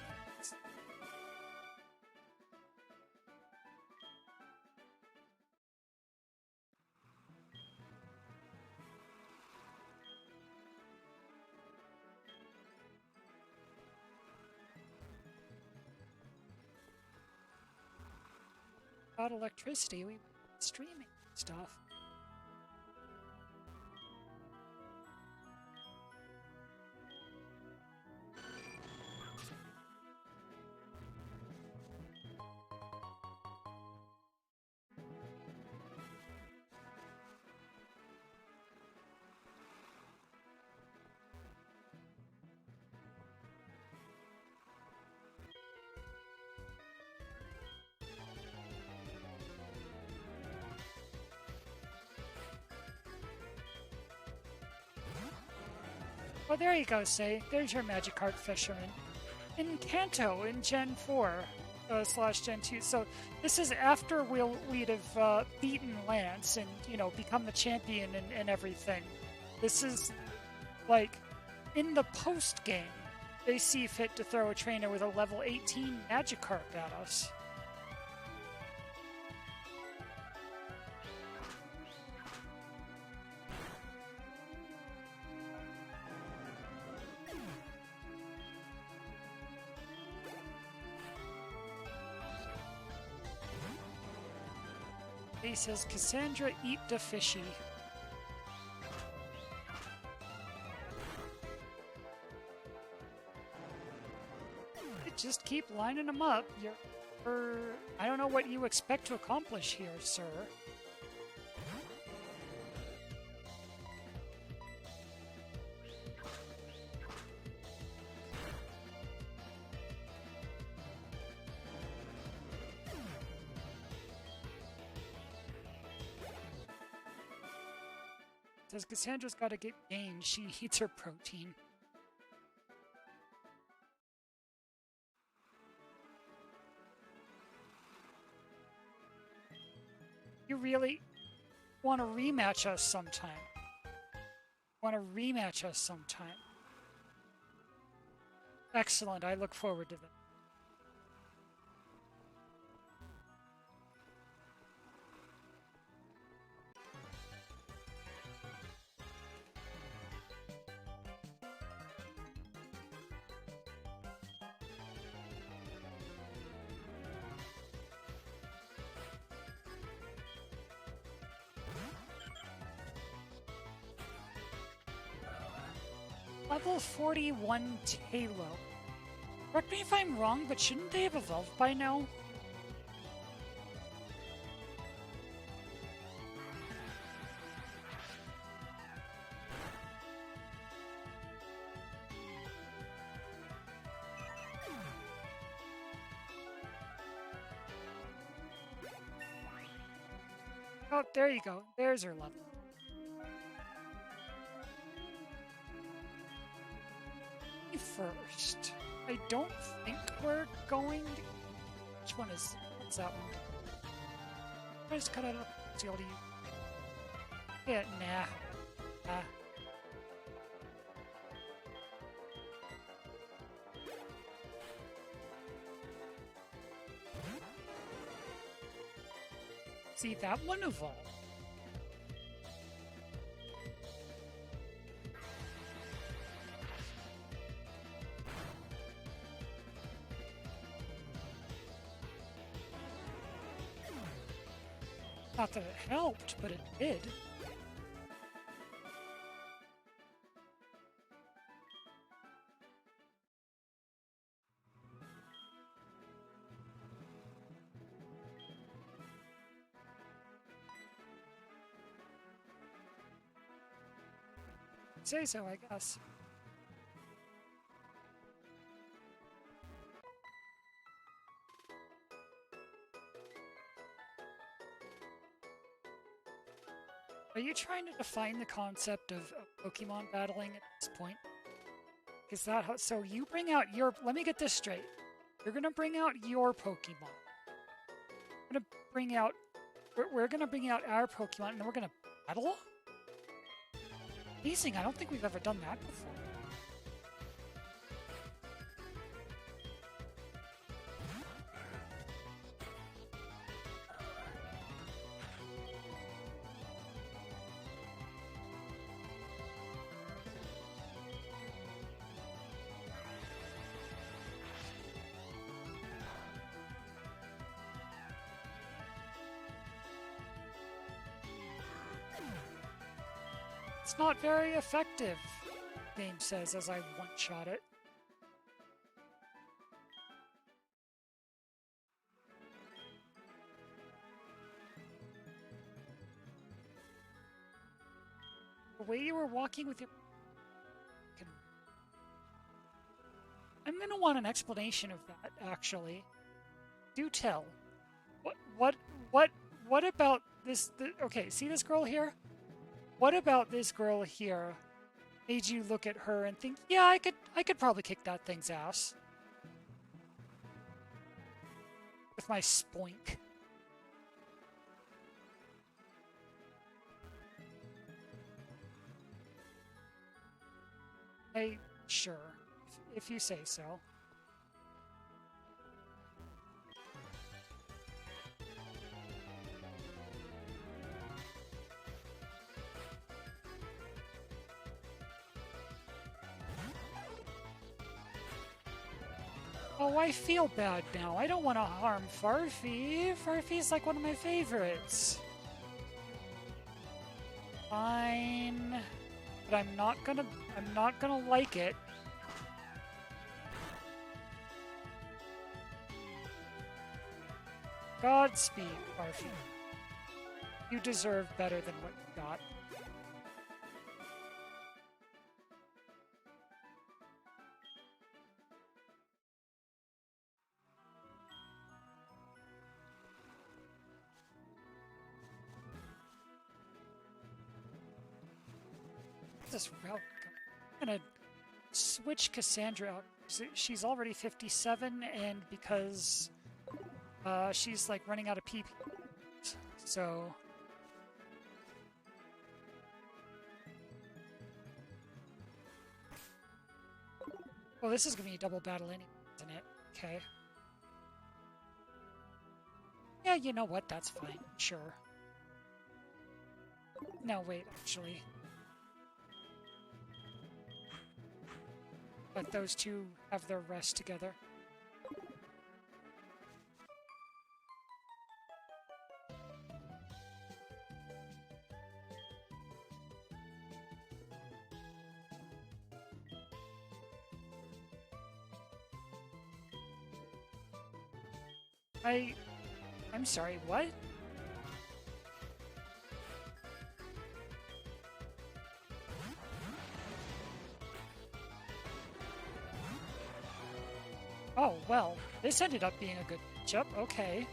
About electricity, we streaming stuff. Oh, there you go, Say. There's your Magikarp Fisherman. In Kanto, in Gen 4, / Gen 2. So this is after we'd have beaten Lance and, you know, become the champion and everything. This is, like, in the post-game, they see fit to throw a trainer with a level 18 Magikarp at us. He says, Cassandra, eat the fishy. Just keep lining them up. I don't know what you expect to accomplish here, sir. Says Cassandra's got to get gained. She needs her protein. You really want to rematch us sometime? Excellent. I look forward to that. Level 41 Talo. Correct me if I'm wrong, but shouldn't they have evolved by now? Oh, there you go. There's her level. First, I don't think we're going to... Which one is... What's that one? I just cut it up. See all you... Yeah, nah. See, that one evolved. Not that it helped, but it did. Say so, I guess. Are you trying to define the concept of Pokemon battling at this point? Is that how? So you bring out your. Let me get this straight. You're gonna bring out your Pokemon. We're gonna bring out. We're gonna bring out our Pokemon, and then we're gonna battle. Amazing! I don't think we've ever done that before. It's not very effective, game says as I one-shot it. The way you were walking with your... I'm gonna want an explanation of that, actually. Do tell. What about this... Okay, see this girl here? What about this girl here made you look at her and think, yeah, I could probably kick that thing's ass with my spoink? Sure, if you say so. Oh, I feel bad now. I don't want to harm Farfie. Farfie's like one of my favorites. Fine. But I'm not gonna like it. Godspeed, Farfie. You deserve better than what you got. This route. I'm gonna switch Cassandra out. She's already 57, and because she's like running out of PP, so well, this is gonna be a double battle anyway, isn't it? Okay. Yeah, you know what? That's fine. Sure. No, wait, actually. Let those two have their rest together. I'm sorry, what? Oh, well, this ended up being a good matchup. Okay.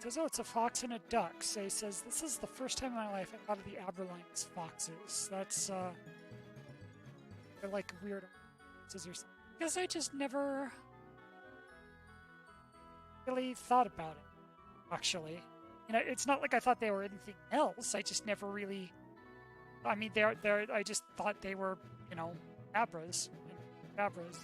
says, oh, it's a fox and a duck. So he says, this is the first time in my life I thought of the Aberline as foxes. That's, they're like weird scissors. Because I just never really thought about it, actually. You know, it's not like I thought they were anything else. I just never really, I mean, I just thought they were, you know, Abras. Abras.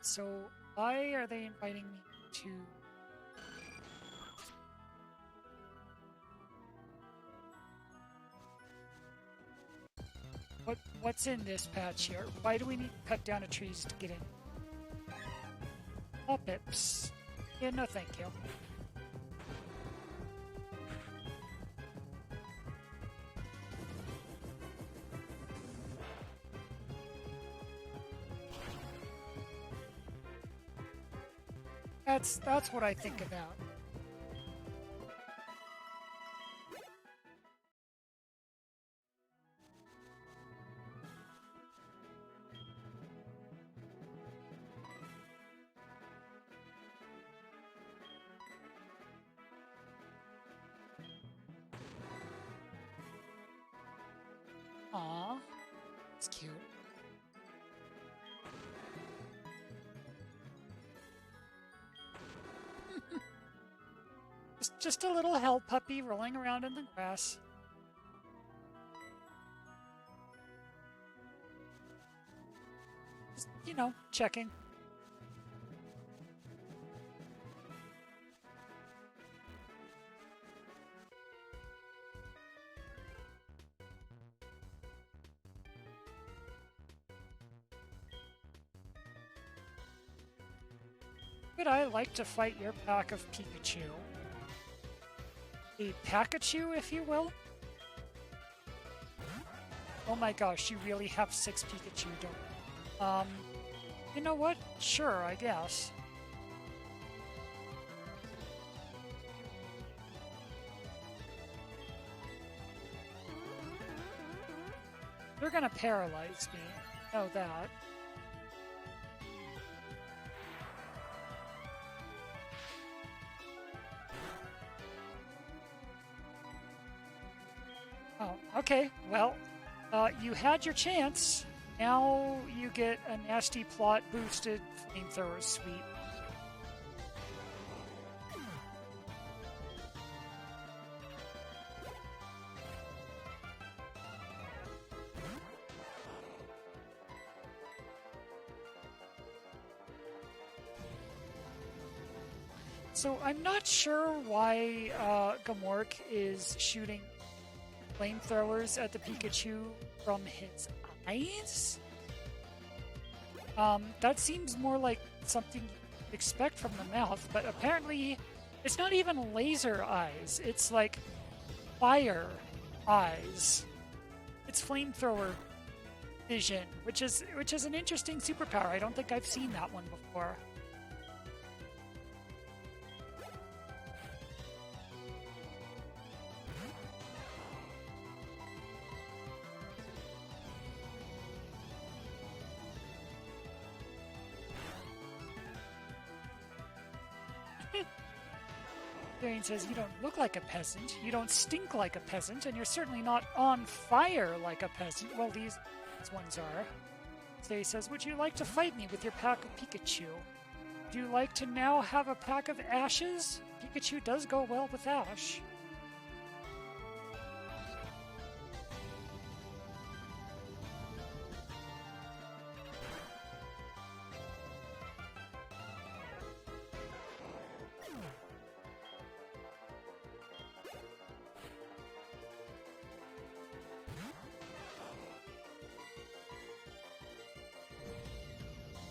So, why are they inviting me to... What's in this patch here? Why do we need to cut down the trees to get in? Oh, pips. Yeah, no thank you. That's what I think about. Aw, it's cute. Just a little hell puppy rolling around in the grass. Just, you know, checking. Would I like to fight your pack of Pikachu? A Pikachu, if you will? Oh my gosh, you really have 6 Pikachu, don't you? You know what? Sure, I guess. They're gonna paralyze me. Know that. Oh, okay. Well, you had your chance. Now you get a nasty plot boosted flamethrower sweep. So I'm not sure why Gamork is shooting flamethrowers at the Pikachu from his eyes? That seems more like something you'd expect from the mouth, but apparently it's not even laser eyes. It's like fire eyes. It's flamethrower vision, which is an interesting superpower. I don't think I've seen that one before. Darian says, you don't look like a peasant, you don't stink like a peasant, and you're certainly not on fire like a peasant. Well, these ones are. So he says, would you like to fight me with your pack of Pikachu? Would you like to now have a pack of ashes? Pikachu does go well with ash.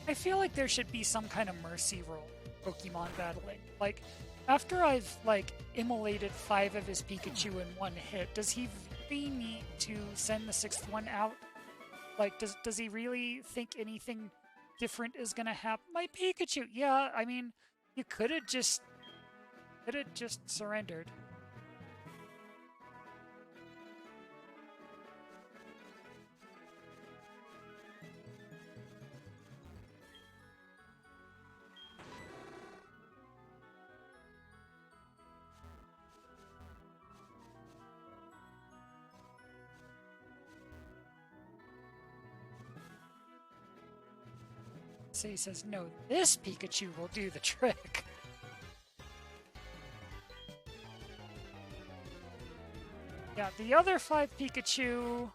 I feel like there should be some kind of mercy roll Pokemon battling. Like, after I've, like, immolated 5 of his Pikachu in one hit, does he really need to send the 6th one out? Like, does he really think anything different is gonna happen? My Pikachu! Yeah, I mean, you could have just It just surrendered. So he says, no, this Pikachu will do the trick. Yeah, the other 5 Pikachu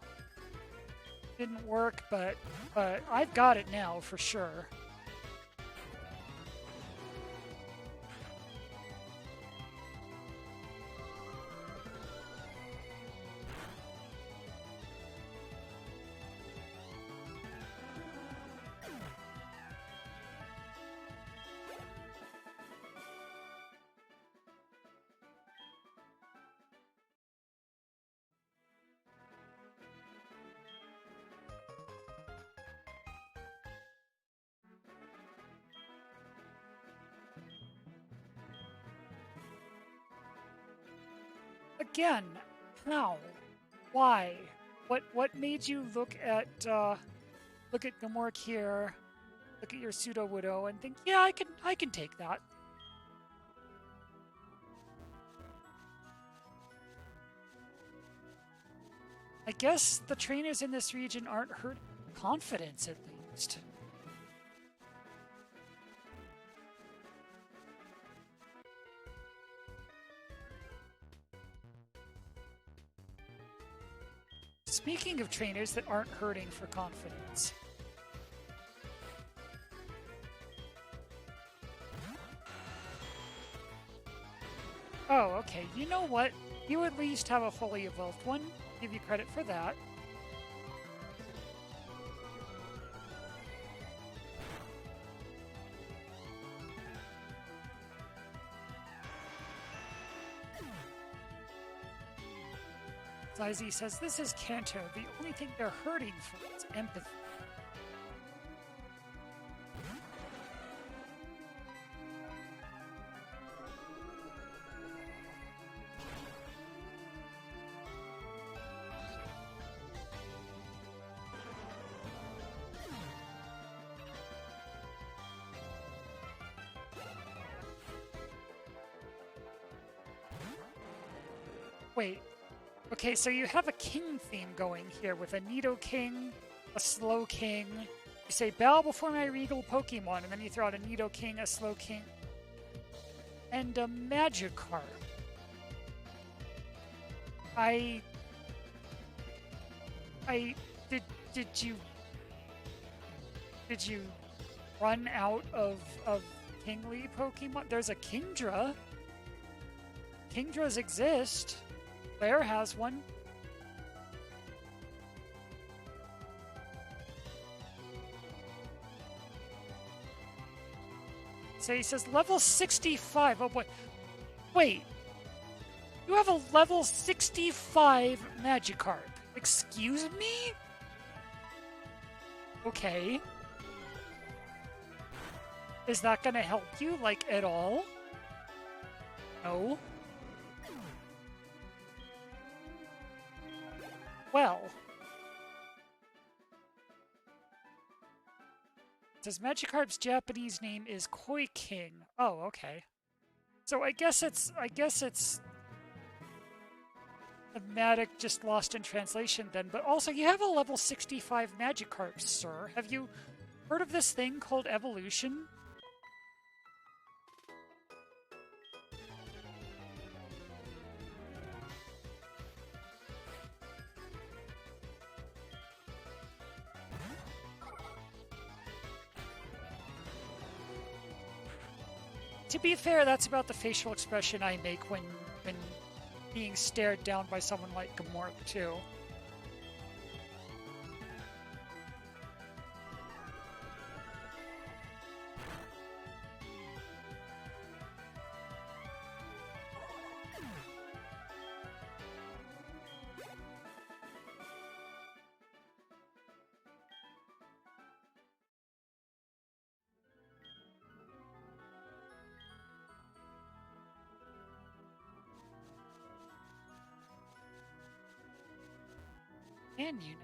didn't work, but I've got it now for sure. Again, how? Why? What made you look at Gamork here, look at your Pseudo Widow, and think, yeah, I can take that. I guess the trainers in this region aren't hurt confidence, at least. Speaking of trainers that aren't hurting for confidence. Oh, okay. You know what? You at least have a fully evolved one. Give you credit for that. Zizy says, this is Kanto. The only thing they're hurting for is empathy. Wait. Okay, so you have a king theme going here with a Nido King, a Slow King. You say, bow before my regal Pokemon, and then you throw out a Nido King, a Slow King, and a Magikarp. Did you run out of Kingly Pokemon? There's a Kingdra. Kingdras exist. Claire has one. So he says level 65. Oh boy. Wait. You have a level 65 Magikarp. Excuse me? Okay. Is that gonna help you, like, at all? No. Well. It says Magikarp's Japanese name is Koi King. Oh, okay. So I guess it's Matic just lost in translation then, but also you have a level 65 Magikarp, sir. Have you heard of this thing called evolution? To be fair, that's about the facial expression I make when being stared down by someone like Gamork, too. Can you?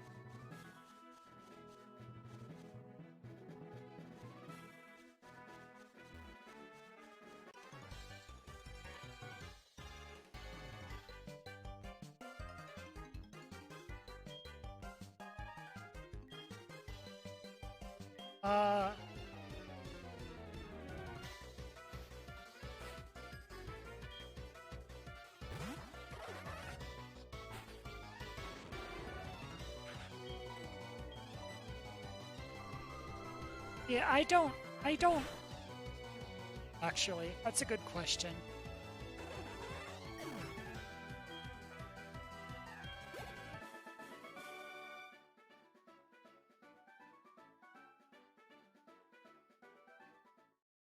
Yeah, I don't, actually, that's a good question.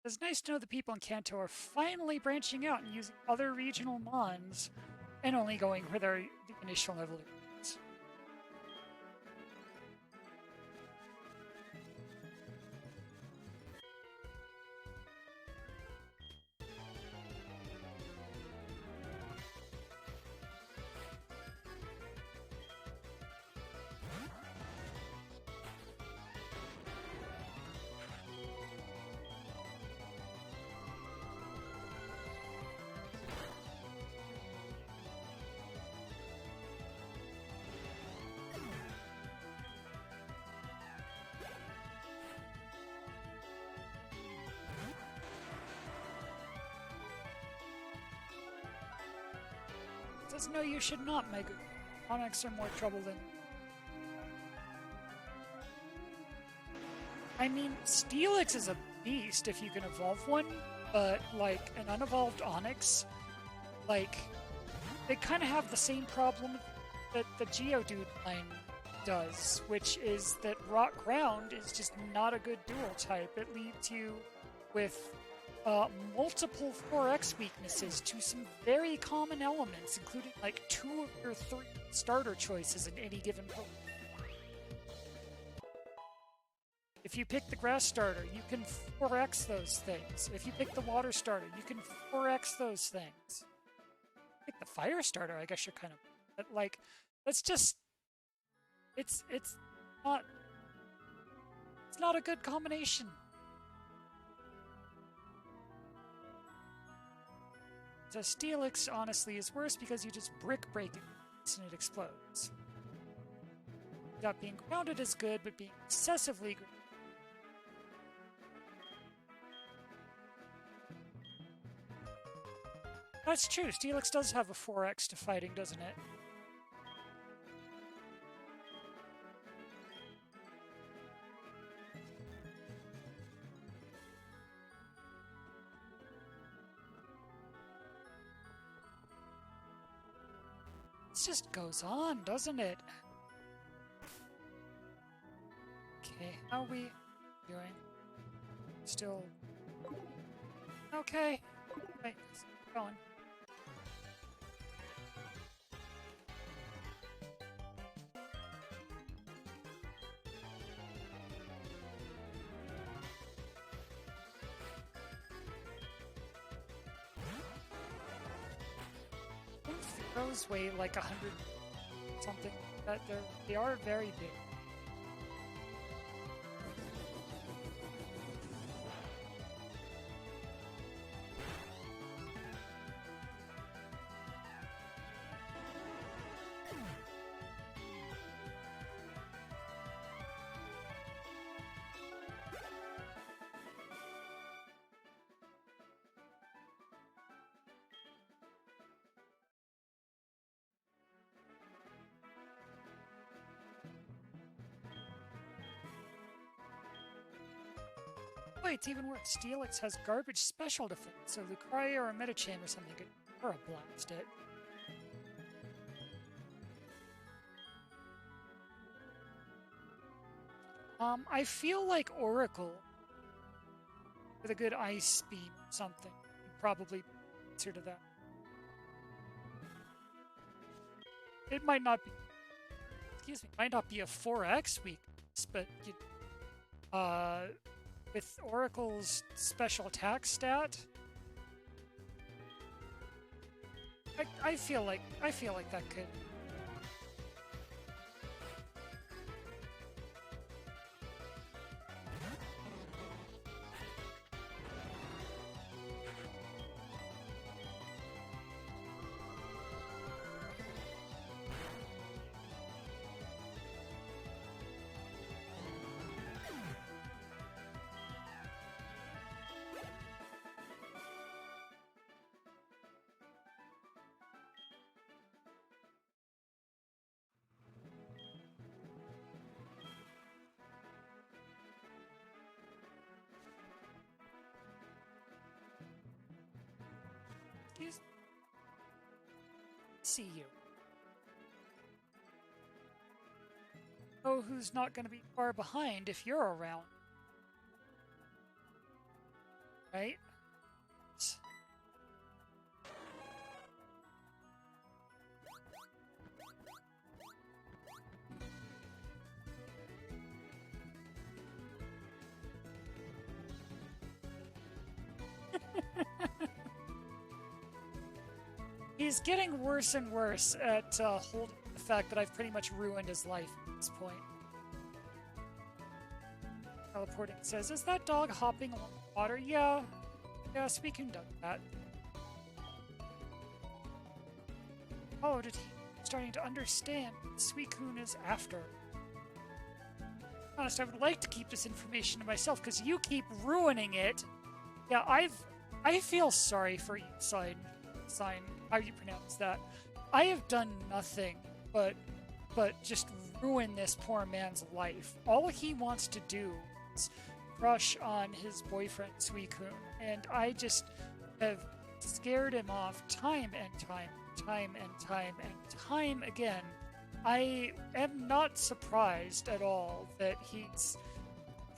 It's nice to know that people in Kanto are finally branching out and using other regional mons and only going for the initial evolutions. Says, no, you should not, Mega. Onyx are more trouble than... I mean, Steelix is a beast if you can evolve one, but, like, an unevolved Onyx, like, they kind of have the same problem that the Geodude line does, which is that Rock Ground is just not a good dual type. It leaves you with multiple 4X weaknesses to some very common elements, including like 2 of your 3 starter choices in any given Pokemon. If you pick the Grass starter, you can 4X those things. If you pick the Water starter, you can 4X those things. Pick the Fire starter, I guess you're kind of... But like, it's just... It's not a good combination. The Steelix, honestly, is worse because you just brick break it and it explodes. Not being grounded is good, but being excessively grounded. That's true, Steelix does have a 4X to fighting, doesn't it? This just goes on, doesn't it? Okay, how are we doing? Still... Okay. Right, let's keep going. Those weigh like 100 something. That they are very big. Wait, it's even worse. Steelix has garbage special defense, so Lucario or Medicham or something could Aura Blast it. I feel like Oracle with a good Ice Beam or something would probably answer to that. It might not be, excuse me, might not be a 4X weakness, but with Oracle's special attack stat, I feel like that could. see you. Oh, who's not going to be far behind if you're around? Right? He's getting worse and worse at holding the fact that I've pretty much ruined his life at this point. Teleporting says, is that dog hopping along the water? Yeah. Yes, we can do that. Oh, did he starting to understand what Suicune is after? Honest, I would like to keep this information to myself because you keep ruining it. Yeah, I feel sorry for you, Sign, how you pronounce that. I have done nothing but just ruin this poor man's life. All he wants to do is crush on his boyfriend Suicune, and I just have scared him off time and time again. I am not surprised at all that he's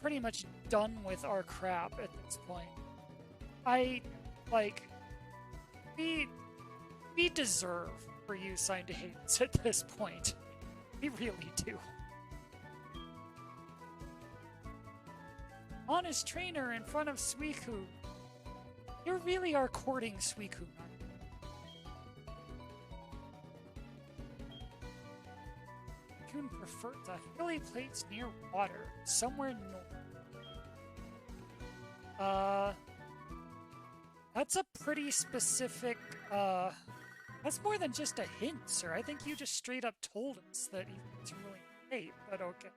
pretty much done with our crap at this point. We deserve for you Sign to hate us at this point. We really do. Honest trainer in front of Suicune. You really are courting Suicune, aren't you? Suicune prefers a hilly place near water, somewhere north. That's a pretty specific, that's more than just a hint, sir. I think you just straight up told us that he's really hate, but okay.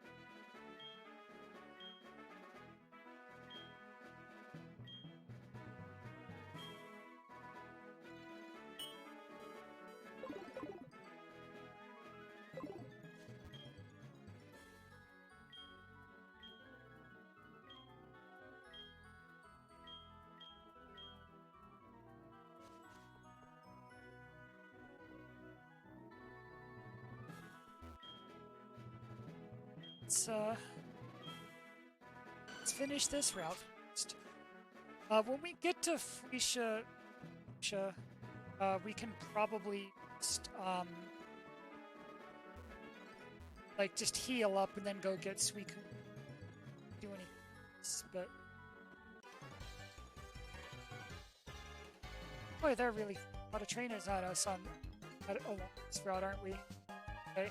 Let's finish this route first. When we get to Fuchsia, we can probably just, just heal up and then go get Suicune. Do anything else, but boy, there are really a lot of trainers on us along this route, aren't we? Okay.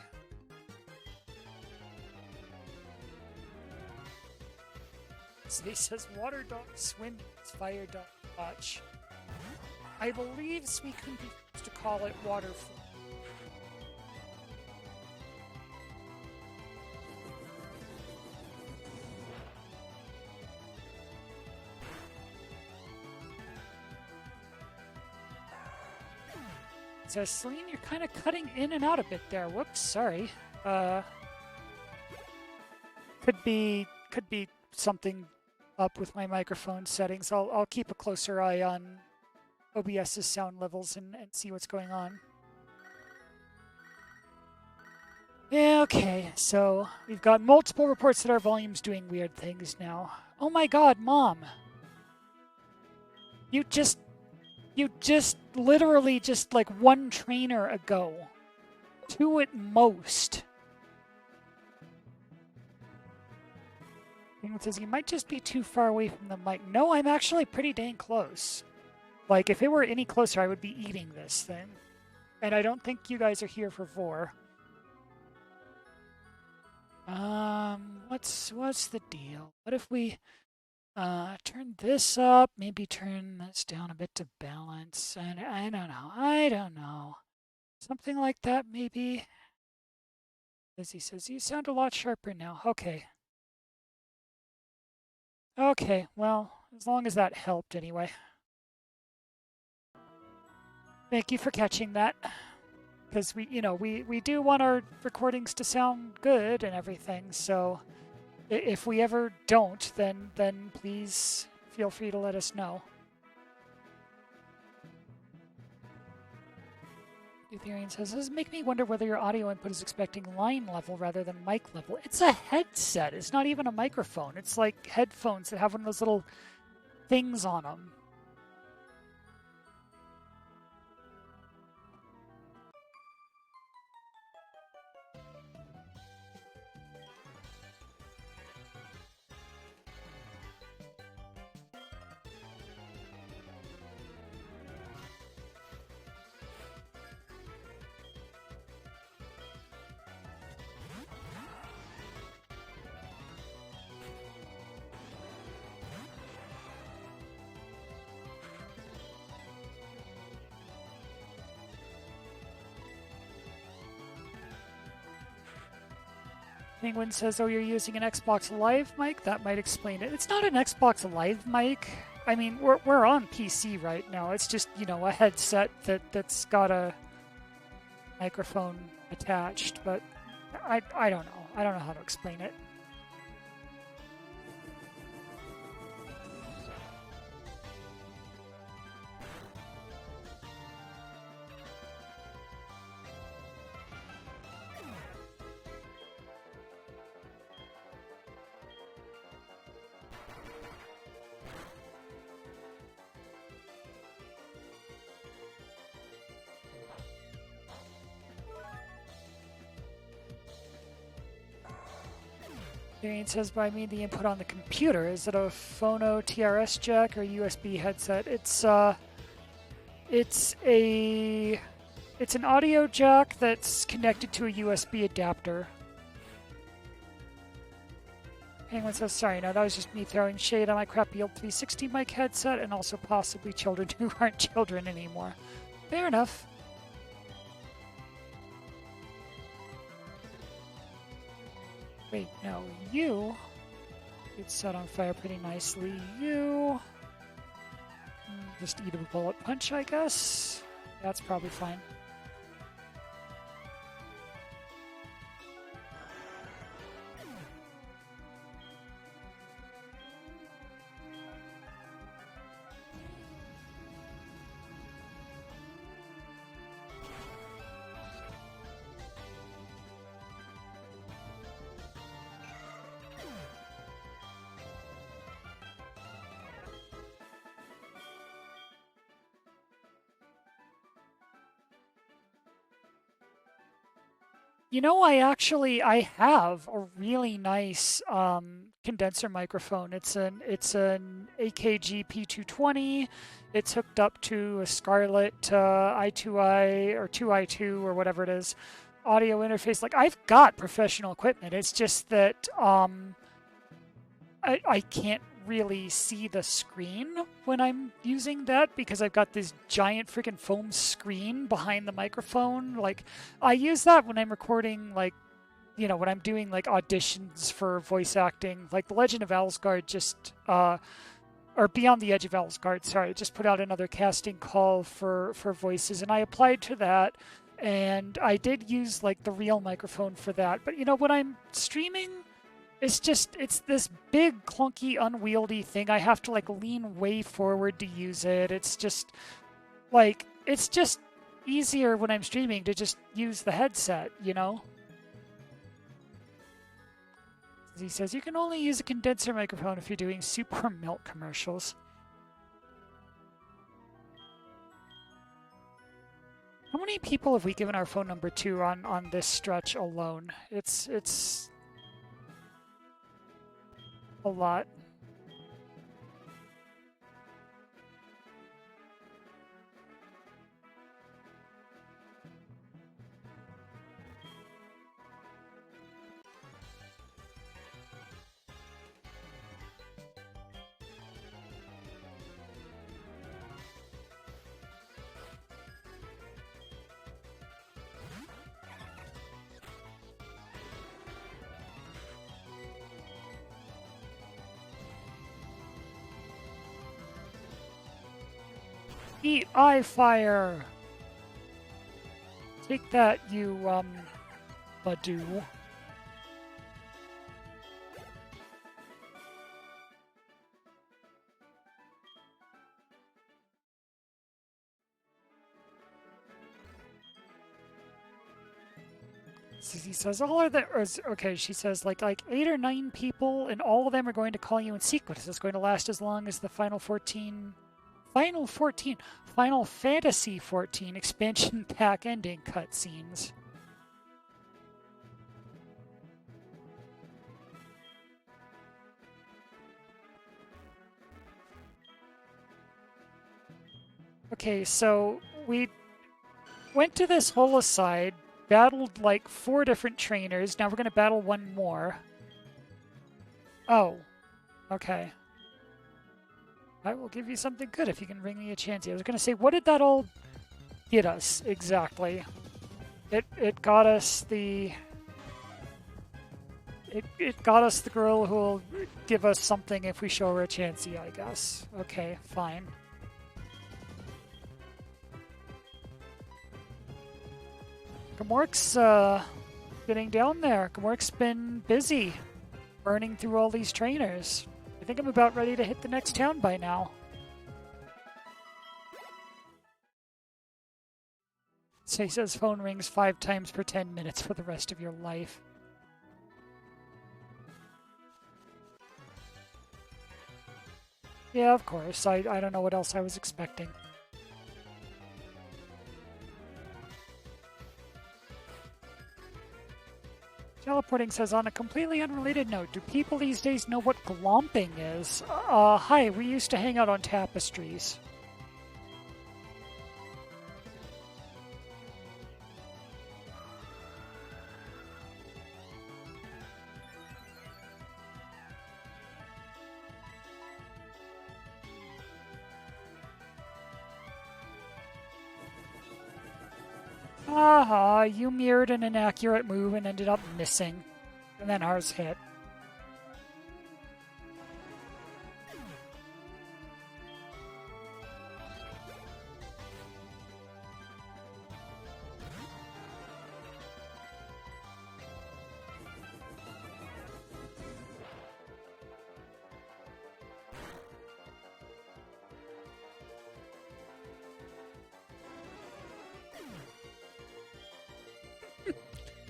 So he says, water dog swim, fire dog watch. I believe Suicune used to call it water flow. So Celine, you're kind of cutting in and out a bit there. Whoops, sorry. Could be something up with my microphone settings. I'll keep a closer eye on OBS's sound levels and see what's going on. Yeah, okay, so we've got multiple reports that our volume's doing weird things now. Oh my god, Mom! You just literally just like one trainer ago. Two at most. It says you might just be too far away from the mic. No, I'm actually pretty dang close. Like, if it were any closer, I would be eating this thing. And I don't think you guys are here for vor. What's the deal? What if we turn this up? Maybe turn this down a bit to balance. And I don't know. Something like that, maybe. As he says, you sound a lot sharper now. Okay. Okay, well, as long as that helped anyway. Thank you for catching that. Because we do want our recordings to sound good and everything, so if we ever don't, then please feel free to let us know. Ethereum says, does make me wonder whether your audio input is expecting line level rather than mic level. It's a headset. It's not even a microphone. It's like headphones that have one of those little things on them. Penguin says, oh, you're using an Xbox Live mic? That might explain it. It's not an Xbox Live mic. I mean, we're on PC right now. It's just, you know, a headset that's got a microphone attached, but I don't know. I don't know how to explain it. Variant says, but I mean the input on the computer. Is it a phono TRS jack or USB headset? It's an audio jack that's connected to a USB adapter. Penguin says, sorry, no, that was just me throwing shade on my crappy old 360 mic headset and also possibly children who aren't children anymore. Fair enough. Wait, no, you get set on fire pretty nicely. You just eat a bullet punch, I guess. That's probably fine. You know, I have a really nice condenser microphone. It's an AKG P220. It's hooked up to a Scarlett I2I or 2i2 or whatever it is audio interface. Like, I've got professional equipment. It's just that I can't really see the screen when I'm using that because I've got this giant freaking foam screen behind the microphone. Like, I use that when I'm recording, like, you know, when I'm doing like auditions for voice acting. Like the Legend of Alsgard just or Beyond the Edge of Alsgard, sorry, just put out another casting call for voices, and I applied to that, and I did use like the real microphone for that. But you know, when I'm streaming, it's this big, clunky, unwieldy thing. I have to like lean way forward to use it. It's just easier when I'm streaming to just use the headset, you know? He says, you can only use a condenser microphone if you're doing super milk commercials. How many people have we given our phone number to on this stretch alone? It's a lot. Eat eye fire! Take that, you, Badoo. says all of the okay. She says like 8 or 9 people, and all of them are going to call you in sequence. It's going to last as long as the Final Fantasy 14 expansion pack ending cutscenes. Okay, so we went to this Holoside, battled like 4 different trainers. Now we're going to battle 1 more. Oh, okay. I will give you something good if you can bring me a chance. I was going to say, what did that all get us exactly? It got us the... It got us the girl who will give us something if we show her a chancey, I guess. Okay, fine. Gamork's getting down there. Gamork's been busy burning through all these trainers. I think I'm about ready to hit the next town by now. So he says phone rings 5 times per 10 minutes for the rest of your life. Yeah, of course. I don't know what else I was expecting. Teleporting says, on a completely unrelated note, do people these days know what glomping is? Hi, we used to hang out on tapestries. Aha, you mirrored an inaccurate move and ended up missing. And then ours hit.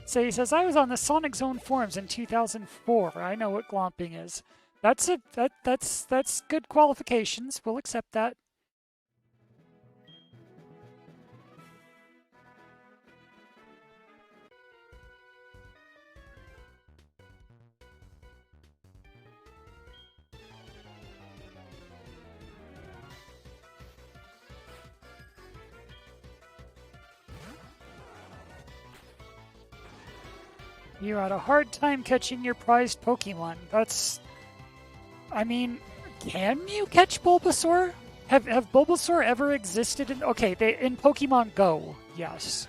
So he says, I was on the Sonic Zone forums in 2004. I know what glomping is. That's good qualifications. We'll accept that. You had a hard time catching your prized Pokemon. That's... I mean, can you catch Bulbasaur? Have Bulbasaur ever existed in... Okay, in Pokemon Go, yes.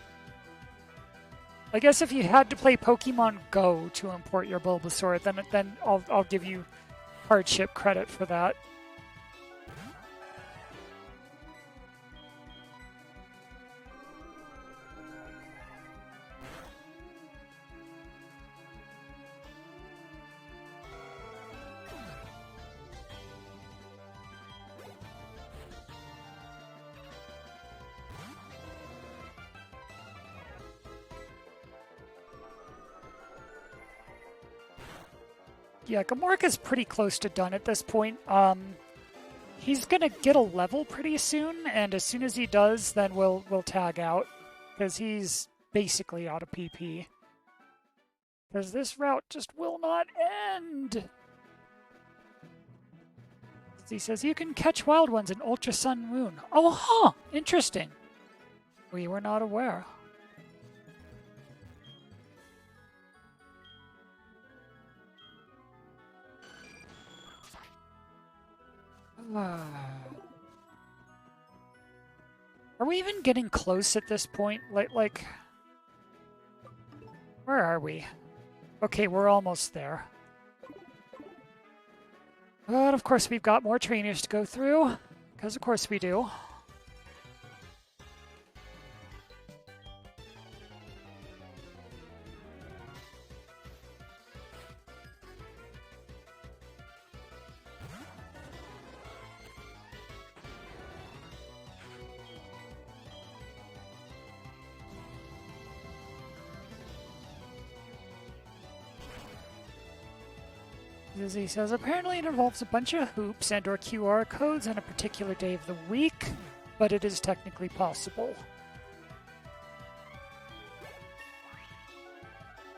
I guess if you had to play Pokemon Go to import your Bulbasaur, then I'll give you hardship credit for that. Yeah, Gamork is pretty close to done at this point. He's gonna get a level pretty soon, and as soon as he does, then we'll tag out, because he's basically out of PP. Because this route just will not end. He says you can catch wild ones in Ultra Sun Moon. Oh, huh! Interesting. We were not aware. Are we even getting close at this point? Like, where are we? Okay, we're almost there. But of course we've got more trainers to go through, because of course we do. He says, apparently it involves a bunch of hoops and or QR codes on a particular day of the week, but it is technically possible.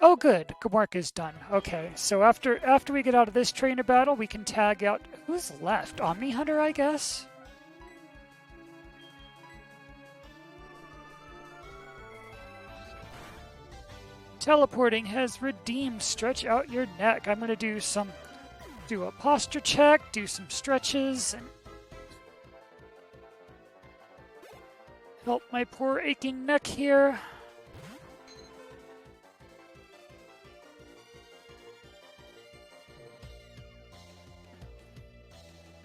Oh, good. Work is done. Okay, so after we get out of this trainer battle, we can tag out... Who's left? Omni Hunter, I guess? Teleporting has redeemed. Stretch out your neck. I'm going to do a posture check, do some stretches, and help my poor aching neck here.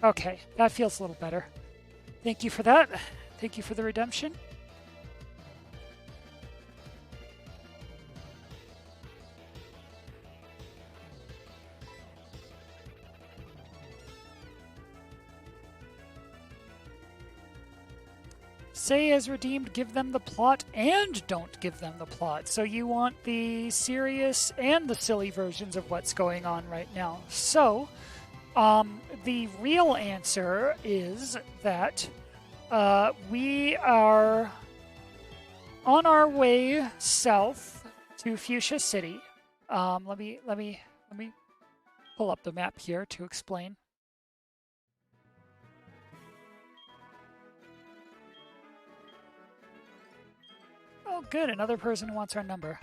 Okay, that feels a little better. Thank you for that. Thank you for the redemption. Say as redeemed, give them the plot and don't give them the plot. So you want the serious and the silly versions of what's going on right now. So, the real answer is that we are on our way south to Fuchsia City. Let me pull up the map here to explain. Oh, good. Another person who wants our number.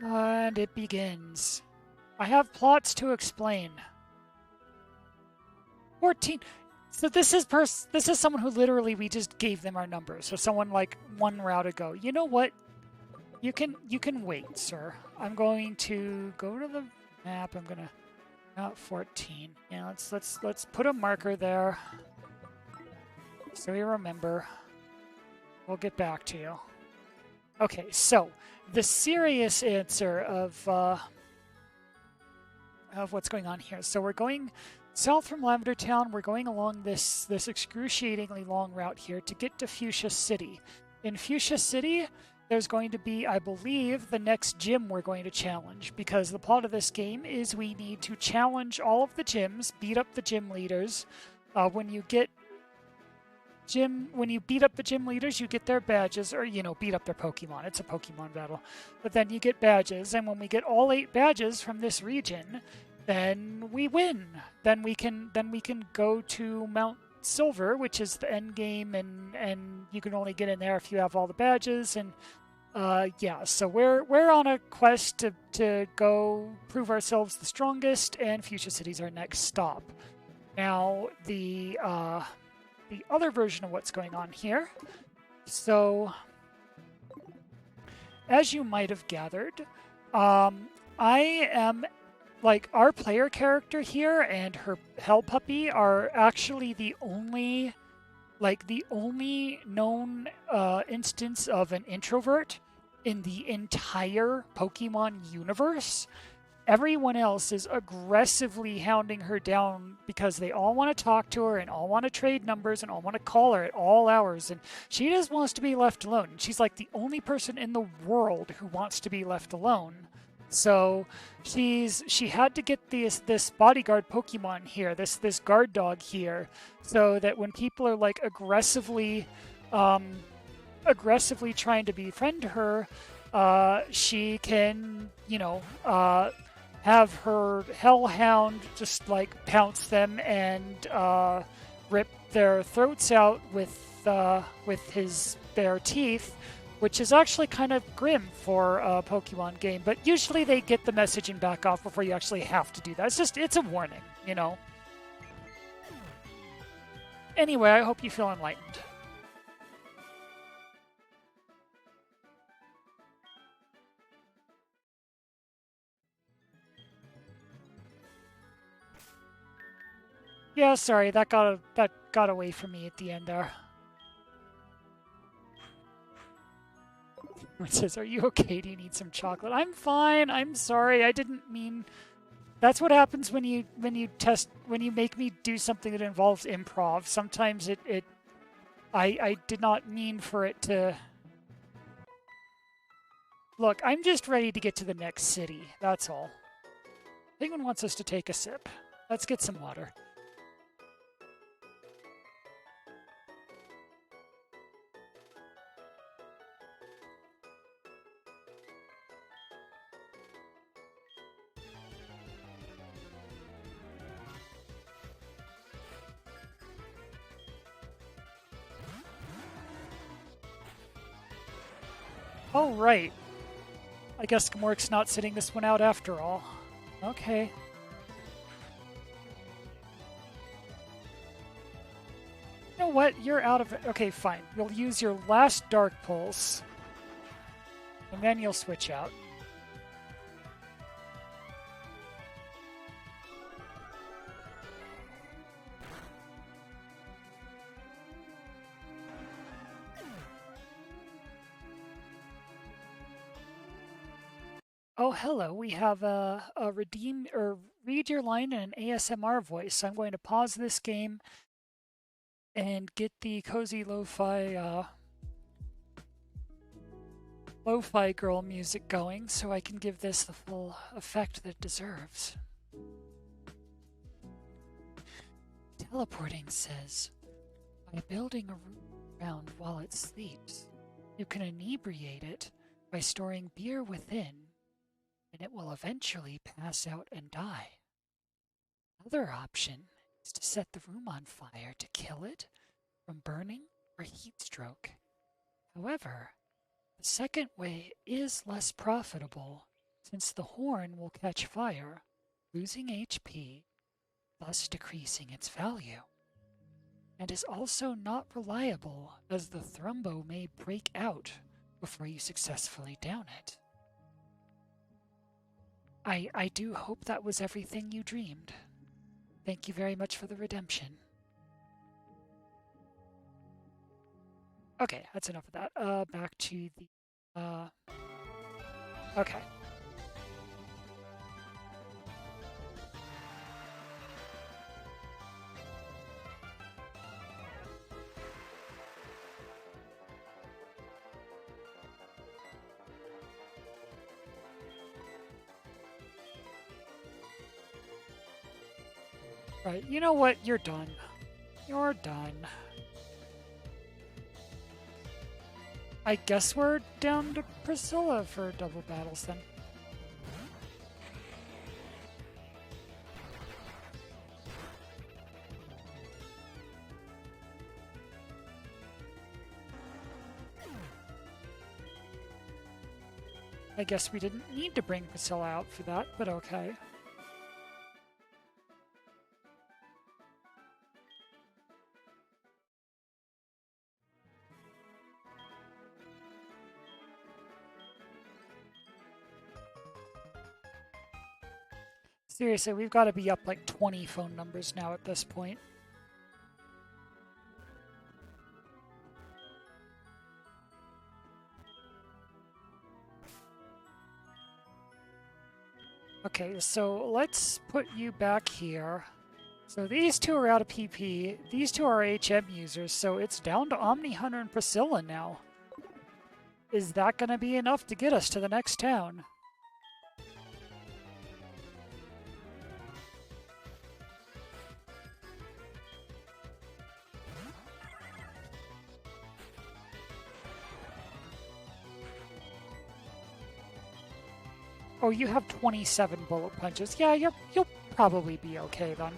And it begins. I have plots to explain. 14. So this is someone who literally we just gave them our number. So someone like one route ago. You know what? You can wait, sir. I'm going to go to the map. I'm gonna not 14. Yeah, let's put a marker there. So you remember. We'll get back to you. Okay, so the serious answer of what's going on here. So we're going south from Lavender Town. We're going along this excruciatingly long route here to get to Fuchsia City. In Fuchsia City, there's going to be, I believe, the next gym we're going to challenge, because the plot of this game is we need to challenge all of the gyms, beat up the gym leaders. When you beat up the gym leaders, you get their badges, or, beat up their Pokemon. It's a Pokemon battle. But then you get badges, and when we get all 8 badges from this region, then we win. Then we can go to Mount Silver, which is the end game, and you can only get in there if you have all the badges. And yeah, so we're on a quest to go prove ourselves the strongest, and Fuchsia City's our next stop. Now the other version of what's going on here. So, as you might have gathered, I am, like, our player character here and her hell puppy are actually the only known instance of an introvert in the entire Pokemon universe. Everyone else is aggressively hounding her down because they all want to talk to her and all want to trade numbers and all want to call her at all hours. And she just wants to be left alone. She's like the only person in the world who wants to be left alone. So she had to get this bodyguard Pokemon here, this guard dog here, so that when people are like aggressively trying to befriend her, she can, have her hellhound just like pounce them and rip their throats out with his bare teeth, which is actually kind of grim for a Pokemon game. But usually they get the message and back off before you actually have to do that. It's a warning, Anyway, I hope you feel enlightened. Yeah, sorry, that got away from me at the end there. It says, "Are you okay? Do you need some chocolate?" I'm fine. I'm sorry. I didn't mean. That's what happens when you make me do something that involves improv. Sometimes I did not mean for it to. Look, I'm just ready to get to the next city. That's all. Penguin wants us to take a sip. Let's get some water. Oh, right. I guess Gmork's not sitting this one out after all. Okay. You know what? You're out of it. Okay, fine. You'll use your last Dark Pulse, and then you'll switch out. Oh, hello. We have a redeem or read your line in an ASMR voice. So I'm going to pause this game and get the cozy lo-fi girl music going so I can give this the full effect that it deserves. Teleporting says, by building a room around while it sleeps, you can inebriate it by storing beer within, and it will eventually pass out and die. Another option is to set the room on fire to kill it from burning or heat stroke. However, the second way is less profitable since the horn will catch fire, losing HP, thus decreasing its value, and is also not reliable as the thrumbo may break out before you successfully down it. I do hope that was everything you dreamed. Thank you very much for the redemption. Okay, that's enough of that. Back to the... Okay. Right, you know what? You're done. You're done. I guess we're down to Priscilla for double battles then. I guess we didn't need to bring Priscilla out for that, but okay. Seriously, we've got to be up like 20 phone numbers now at this point. Okay, so let's put you back here. So these two are out of PP, these two are HM users, so it's down to Omni Hunter and Priscilla now. Is that going to be enough to get us to the next town? Oh, you have 27 bullet punches. Yeah, you'll probably be okay then.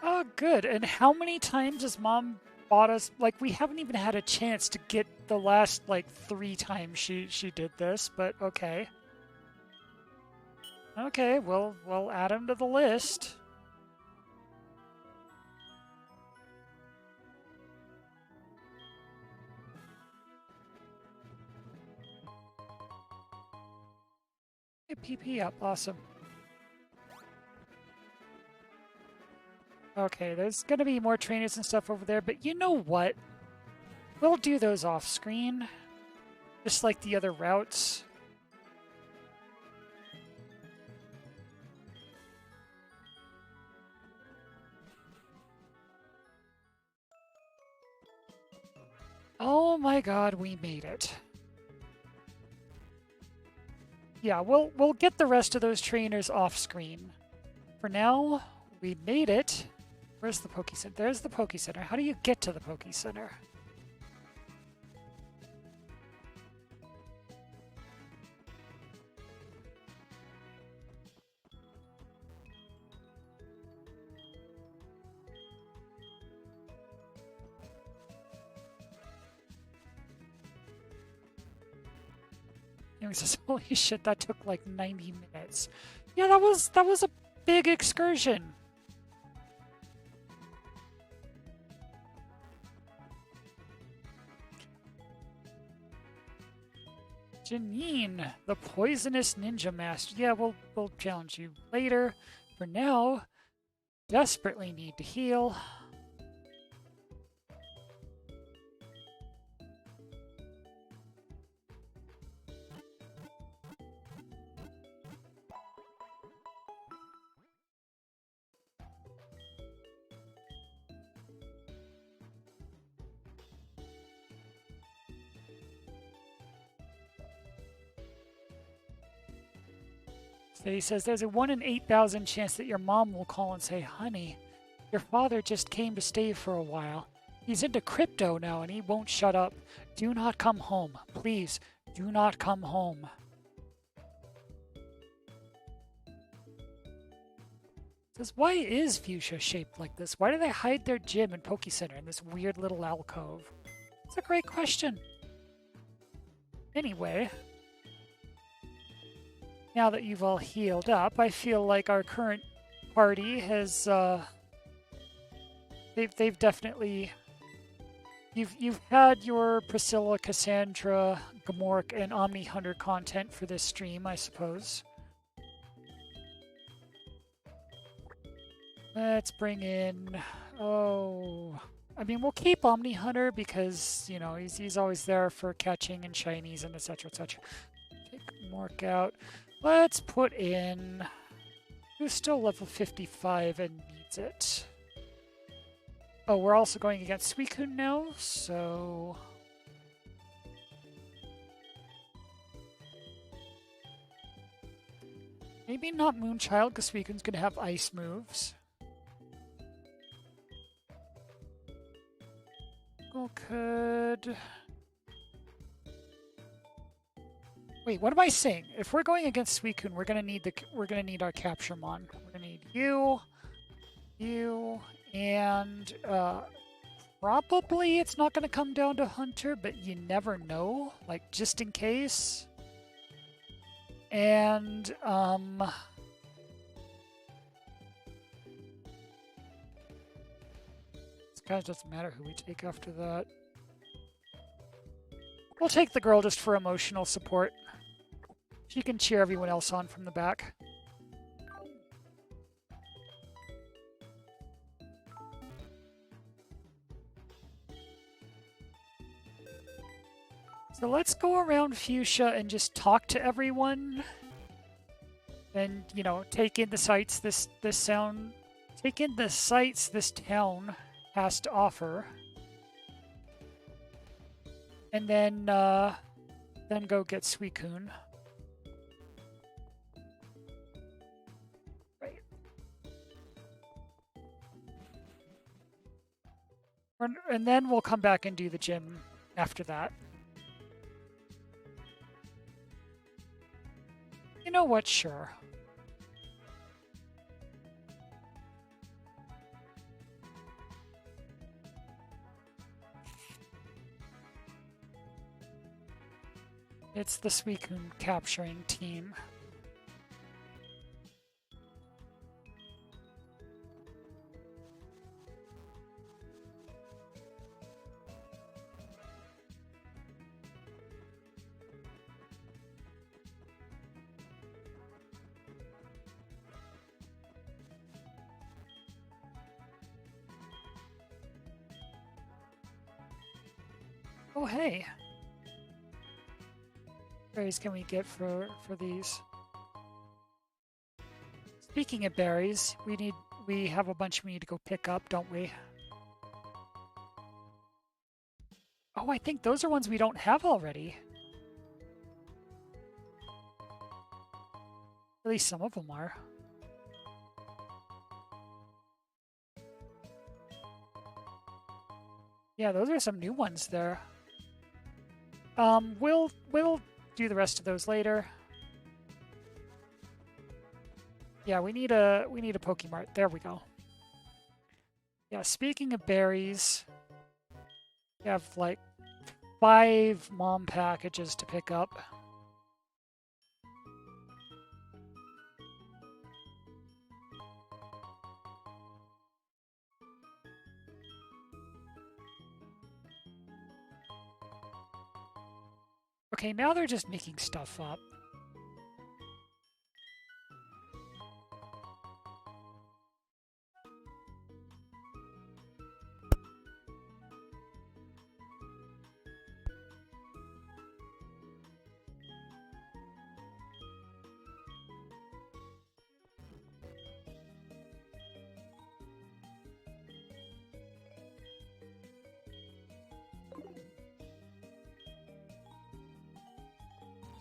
Oh, good. And how many times has Mom bought us? Like, we haven't even had a chance to get the last, like, 3 times she did this, but okay. Okay, we'll add him to the list. PP up. Awesome. Okay, there's gonna be more trainers and stuff over there, but you know what? We'll do those off screen, just like the other routes. Oh my god, we made it. Yeah, we'll get the rest of those trainers off screen. For now, we made it. Where's the Poke Center? There's the Poke Center. How do you get to the Poke Center? He says, "Holy shit, that took like 90 minutes." Yeah, that was a big excursion. Janine, the poisonous ninja master. Yeah, we'll challenge you later. For now, desperately need to heal. So he says there's a 1 in 8,000 chance that your mom will call and say, "Honey, your father just came to stay for a while. He's into crypto now and he won't shut up. Do not come home. Please, do not come home." Says, why is Fuchsia shaped like this? Why do they hide their gym and Poke Center in this weird little alcove? It's a great question. Anyway, now that you've all healed up, I feel like our current party has they've definitely you've had your Priscilla, Cassandra, Gamork, and Omni Hunter content for this stream, I suppose. Let's bring in I mean, we'll keep Omni Hunter because, you know, he's always there for catching and shinies and etc. etc. Take Mork out. Let's put in who's still level 55 and needs it. Oh, we're also going against Suicune now, so maybe not Moonchild because Suicune's gonna have ice moves. Could wait. What am I saying? If we're going against Suicune, we're gonna need our capture mon. We're gonna need you, and probably it's not gonna come down to Hunter, but you never know. Like just in case. And kind of doesn't matter who we take after that. We'll take the girl just for emotional support. She can cheer everyone else on from the back. So let's go around Fuchsia and just talk to everyone. And, you know, take in the sights this town has to offer, and then go get Suicune. Right. And then we'll come back and do the gym after that. You know what? Sure. It's the Suicune capturing team. Oh, hey. Berries can we get for these? Speaking of berries, we have a bunch we need to go pick up, don't we? Oh, I think those are ones we don't have already. At least some of them are. Yeah, those are some new ones there. We'll do the rest of those later. Yeah, we need a Pokemart. There we go. Yeah, speaking of berries, we have like 5 mom packages to pick up. Okay, now they're just making stuff up.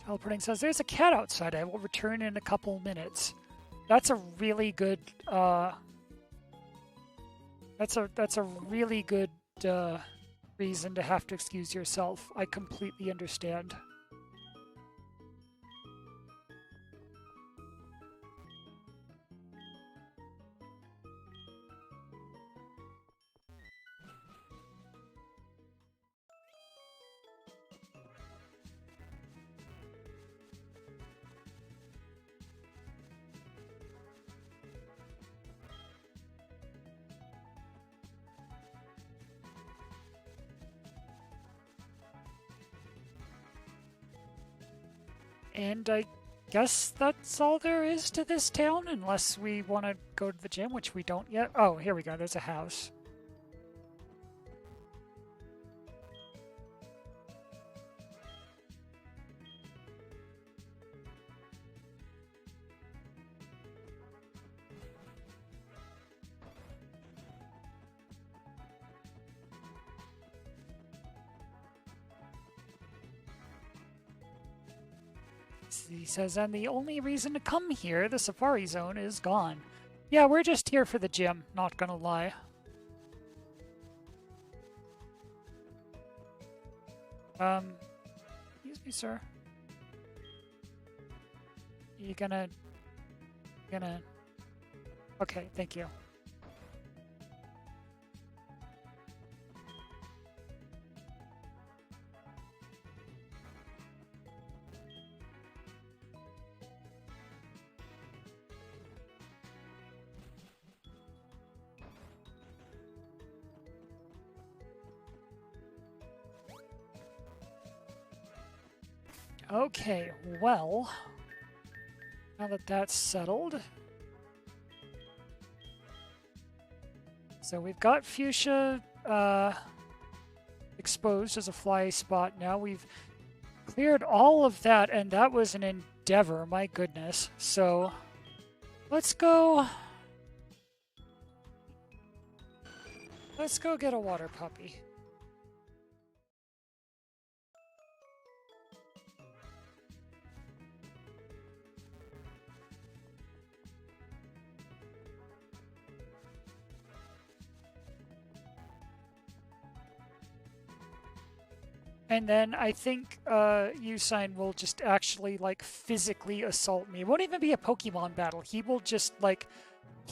Teleporting says, there's a cat outside. I will return in a couple minutes. That's a really good, that's a really good, reason to have to excuse yourself. I completely understand. And I guess that's all there is to this town, unless we want to go to the gym, which we don't yet. Oh, here we go. There's a house. He says, and the only reason to come here, the safari zone, is gone. Yeah, we're just here for the gym, not gonna lie. Excuse me, sir. You gonna... Okay, thank you. Okay, well, now that that's settled, so we've got Fuchsia exposed as a fly spot now. We've cleared all of that, and that was an endeavor, my goodness. So let's go get a water puppy. And then I think Usain will just actually, like, physically assault me. It won't even be a Pokemon battle. He will just, like,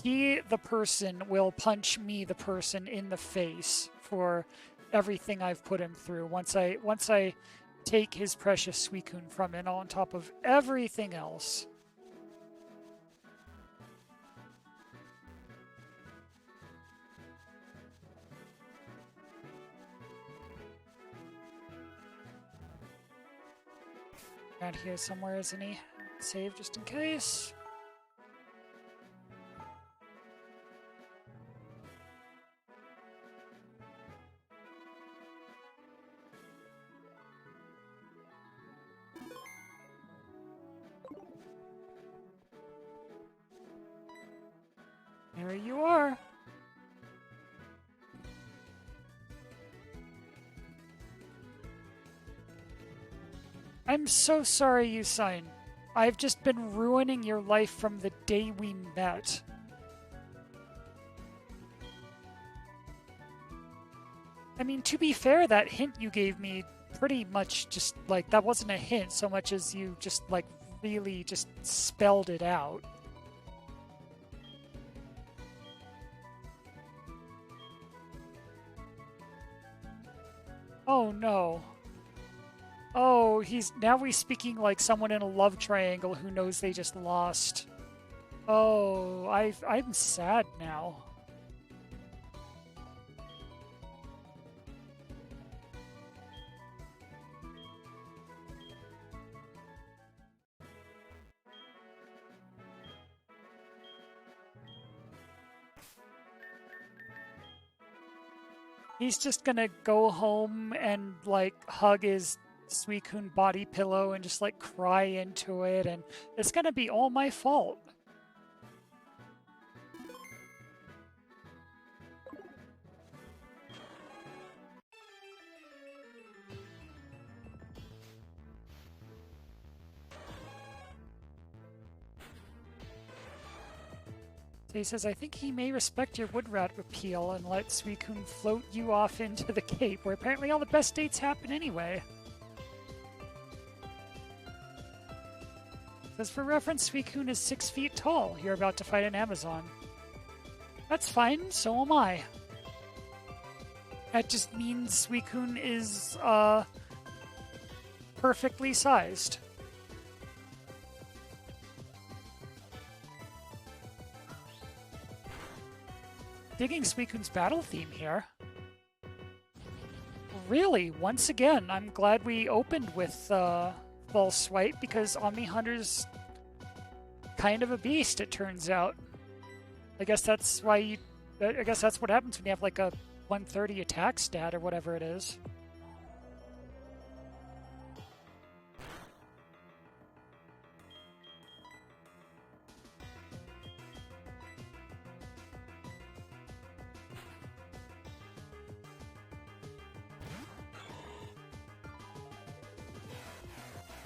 the person, will punch me, the person, in the face for everything I've put him through. Once I take his precious Suicune from him on top of everything else. Around here somewhere, isn't he? Save just in case. There you are. I'm so sorry, Usain. I've just been ruining your life from the day we met. I mean, to be fair, that hint you gave me pretty much just, like, that wasn't a hint so much as you just, like, really just spelled it out. Oh, no. Oh, now he's speaking like someone in a love triangle who knows they just lost. Oh, I'm sad now. He's just gonna go home and, like, hug his Suicune body pillow and just, like, cry into it, and it's gonna be all my fault. So he says, I think he may respect your Woodrat appeal and let Suicune float you off into the Cape, where apparently all the best dates happen anyway. Says, for reference, Suicune is 6 feet tall. You're about to fight an Amazon. That's fine, so am I. That just means Suicune is, perfectly sized. Digging Suicune's battle theme here. Really, once again, I'm glad we opened with False Swipe, because Omni Hunter's kind of a beast, it turns out. I guess that's why I guess that's what happens when you have like a 130 attack stat or whatever it is.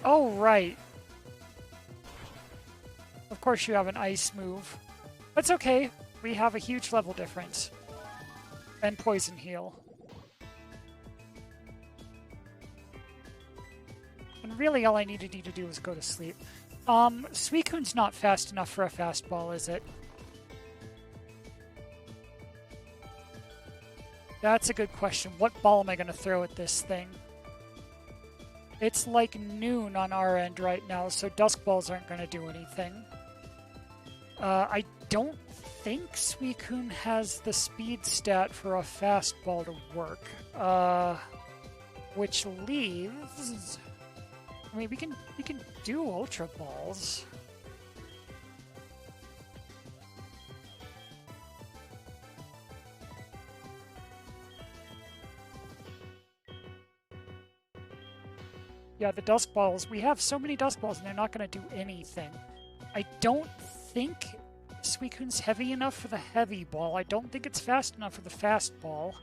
Oh, right. Of course you have an ice move. That's okay. We have a huge level difference. And poison heal. And really all I needed you to do was go to sleep. Suicune's not fast enough for a fastball, is it? That's a good question. What ball am I going to throw at this thing? It's like noon on our end right now, so dusk balls aren't going to do anything. I don't think Suicune has the speed stat for a fastball to work. Which leaves... I mean, we can do Ultra Balls. Yeah, the Dusk Balls. We have so many Dusk Balls and they're not going to do anything. I don't think Suicune's heavy enough for the Heavy Ball. I don't think it's fast enough for the Fast Ball.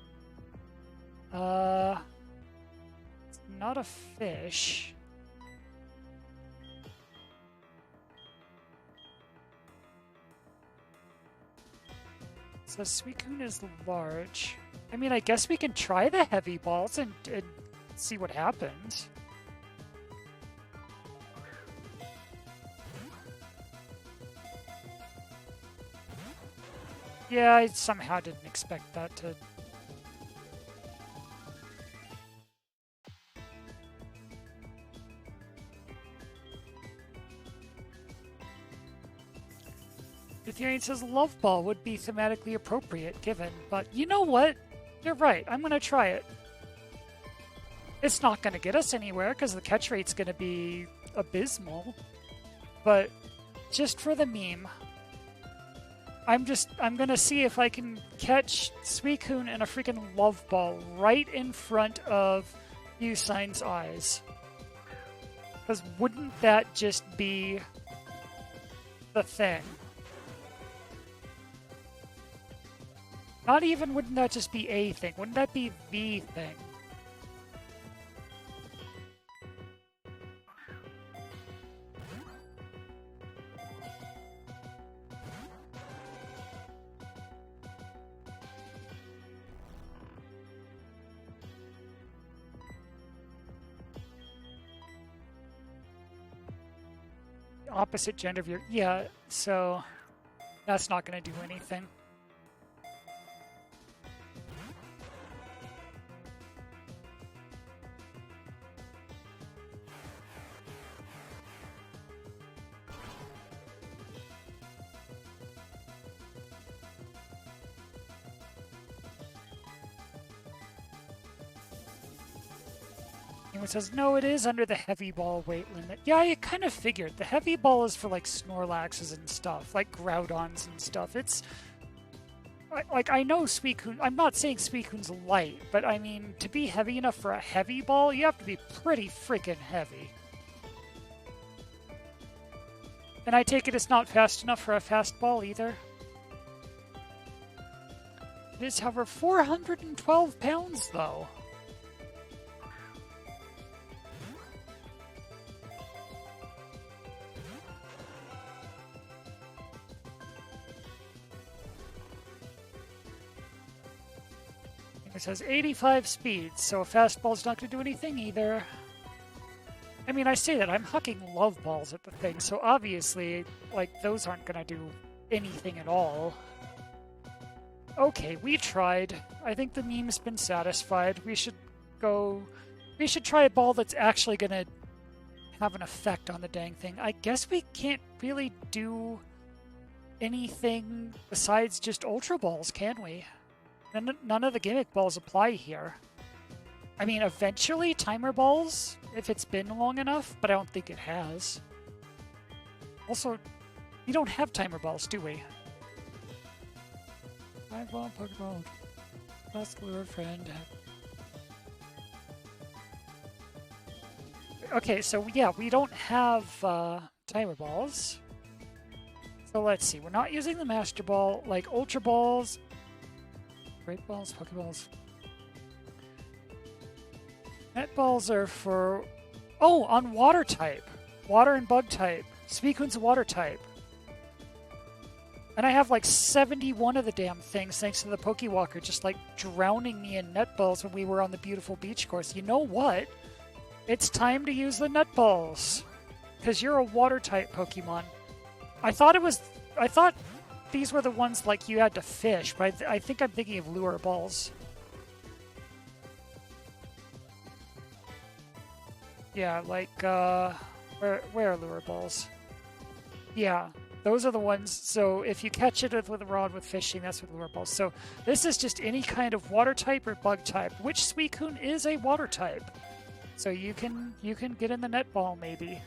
It's not a fish. So Suicune is large. I mean, I guess we can try the Heavy Balls and see what happens. Yeah, I somehow didn't expect that to... Ethereum says Love Ball would be thematically appropriate given, but you know what? You're right, I'm going to try it. It's not going to get us anywhere because the catch rate's going to be abysmal, but just for the meme... I'm gonna see if I can catch Suicune in a freaking Love Ball right in front of Usain's eyes. Because wouldn't that just be the thing? Not even, wouldn't that just be a thing? Wouldn't that be the thing? Opposite gender of your... Yeah, so that's not going to do anything. It says, no, it is under the heavy ball weight limit. Yeah, I kind of figured. The heavy ball is for, like, Snorlaxes and stuff, like Groudons and stuff. It's... Like, I know Suicune... I'm not saying Suicune's light, but, I mean, to be heavy enough for a heavy ball, you have to be pretty freaking heavy. And I take it it's not fast enough for a fast ball, either. It is, however, 412 pounds, though. It says 85 speed, so a fastball's not going to do anything either. I mean, I say that, I'm hucking love balls at the thing, so obviously, like, those aren't going to do anything at all. Okay, we tried. I think the meme's been satisfied. We should try a ball that's actually going to have an effect on the dang thing. I guess we can't really do anything besides just Ultra Balls, can we? None of the gimmick balls apply here. I mean, eventually timer balls, if it's been long enough, but I don't think it has. Also, we don't have timer balls, do we? I want Pokemon. Muscular friend. Okay, so yeah, we don't have timer balls. So let's see, we're not using the Master Ball, like Ultra Balls. Great Balls, Pokeballs. Net Balls are for... Oh, on Water type. Water and Bug type. Suicune's a Water type. And I have like 71 of the damn things thanks to the Pokewalker just like drowning me in Net Balls when we were on the beautiful beach course. You know what? It's time to use the Net Balls. Because you're a Water type Pokemon. I thought these were the ones like you had to fish, but I think I'm thinking of Lure Balls. Yeah, like, where are Lure Balls? Yeah, those are the ones, so if you catch it with a rod with fishing, that's with Lure Balls. So this is just any kind of Water type or Bug type, which Suicune is a Water type. So you can get in the Net Ball, maybe.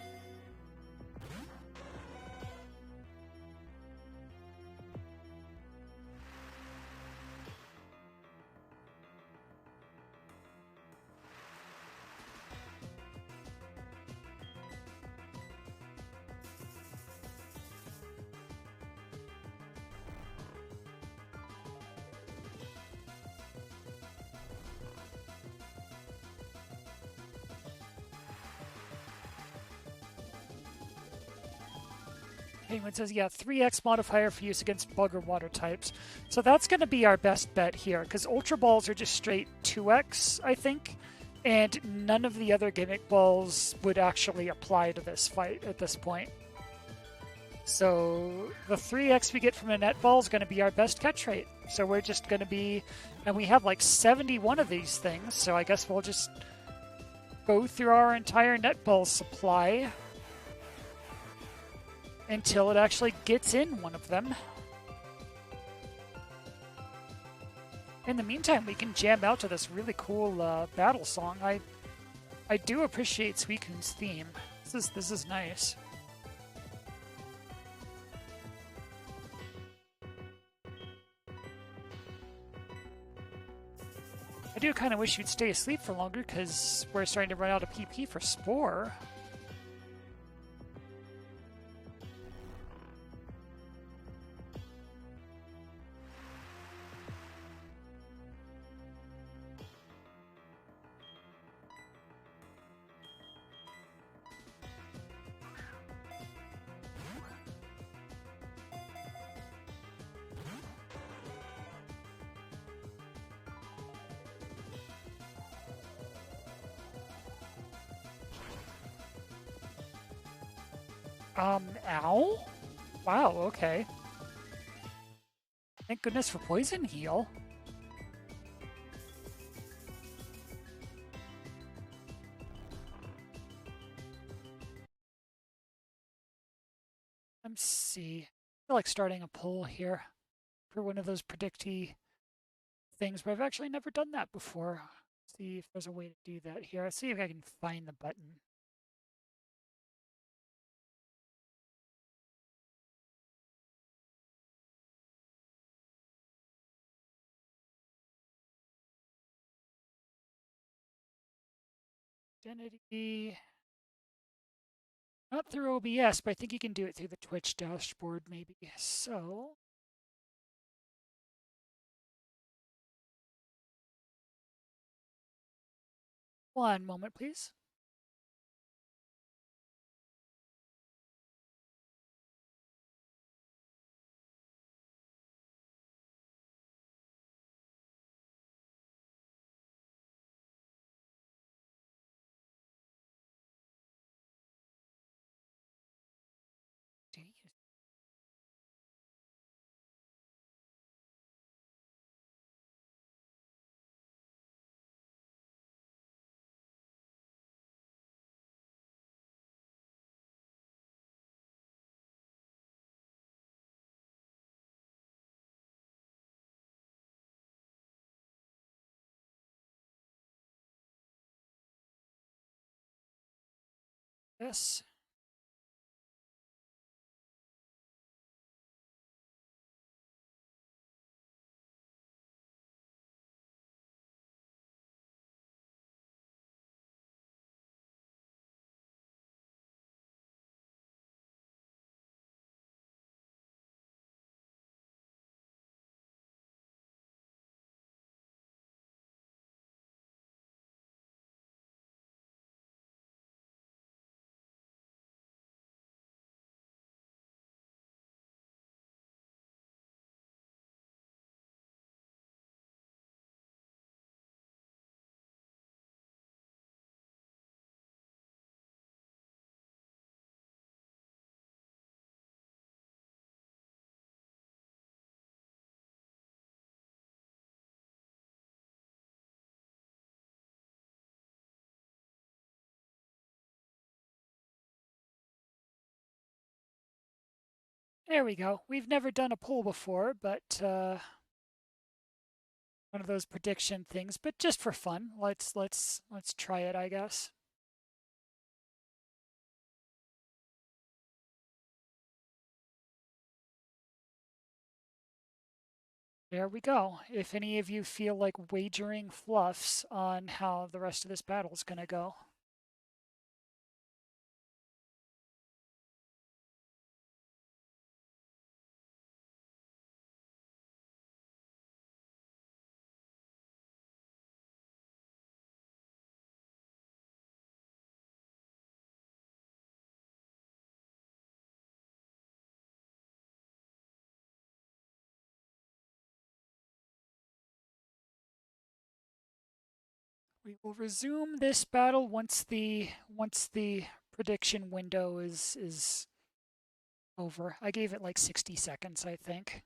Penguin says, yeah, 3x modifier for use against bug or water types. So that's going to be our best bet here, because Ultra Balls are just straight 2x, I think, and none of the other gimmick balls would actually apply to this fight at this point. So the 3x we get from a net ball is going to be our best catch rate. So we're just going to be, and we have like 71 of these things, so I guess we'll just go through our entire net ball supply until it actually gets in one of them. In the meantime, we can jam out to this really cool battle song. I do appreciate Suicune's theme. This is nice. I do kind of wish you'd stay asleep for longer, because we're starting to run out of PP for Spore. Ow? Wow, okay. Thank goodness for poison heal. Let's see. I feel like starting a poll here for one of those predicty things, but I've actually never done that before. See if there's a way to do that here. Let's see if I can find the button. Identity. Not through OBS, but I think you can do it through the Twitch dashboard maybe. So, one moment, please. Yes. There we go. We've never done a poll before, but one of those prediction things, but just for fun. Let's try it, I guess. There we go. If any of you feel like wagering fluffs on how the rest of this battle is going to go. We will resume this battle once the prediction window is over. I gave it like 60 seconds, I think.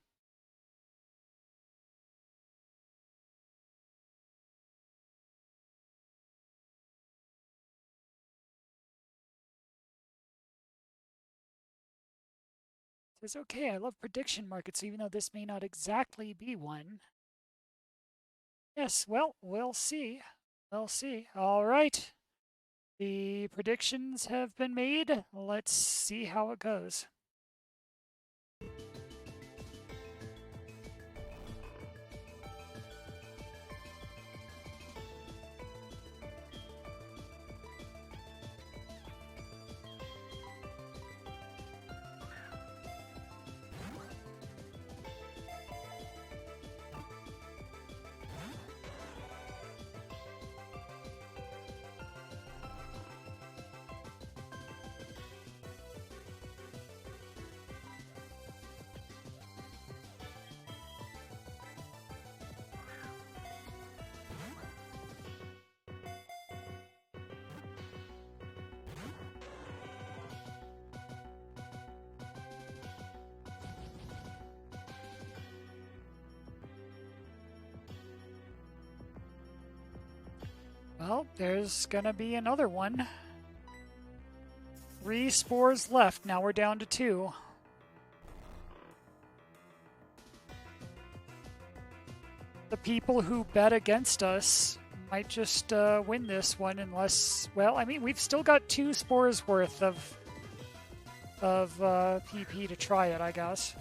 It says, okay, I love prediction markets, even though this may not exactly be one. Yes, well, we'll see. We'll see. All right. The predictions have been made. Let's see how it goes. Well, there's gonna be another one. 3 spores left. Now we're down to 2. The people who bet against us might just win this one unless... Well, I mean, we've still got 2 spores worth of PP to try it, I guess.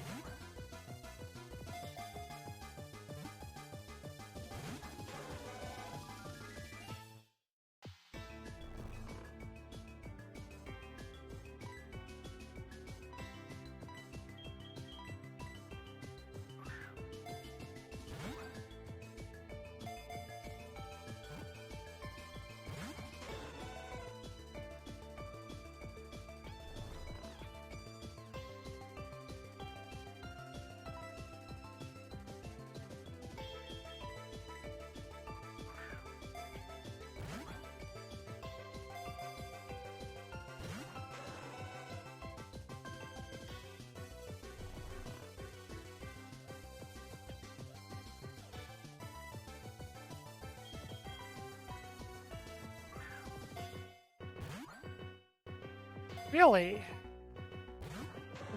Really?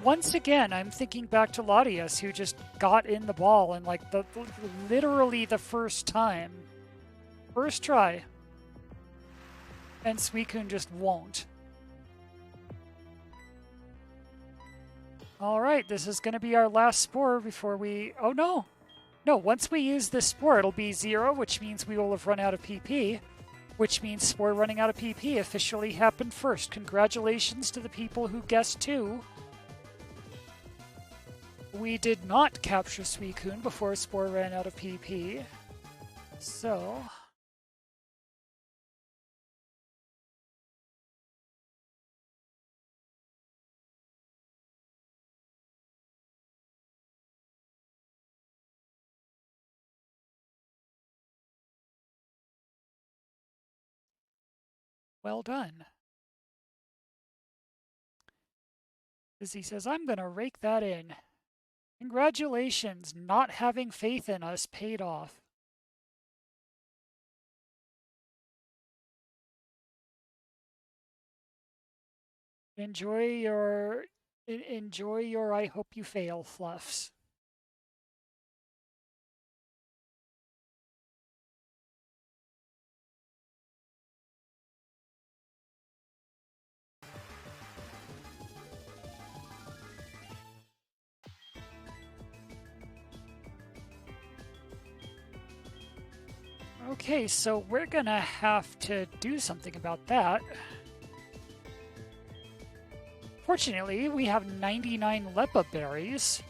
Once again, I'm thinking back to Latias, who just got in the ball in like literally the first time. First try. And Suicune just won't. Alright, this is going to be our last spore before we... Oh no! No, once we use this spore, it'll be 0, which means we will have run out of PP. Which means spore running out of PP officially happened first. Congratulations to the people who guessed 2. We did not capture Suicune before spore ran out of PP. So... Well done. Izzy says, I'm going to rake that in. Congratulations, not having faith in us paid off. Enjoy your I hope you fail fluffs. Okay, so we're gonna have to do something about that. Fortunately, we have 99 Lepa berries.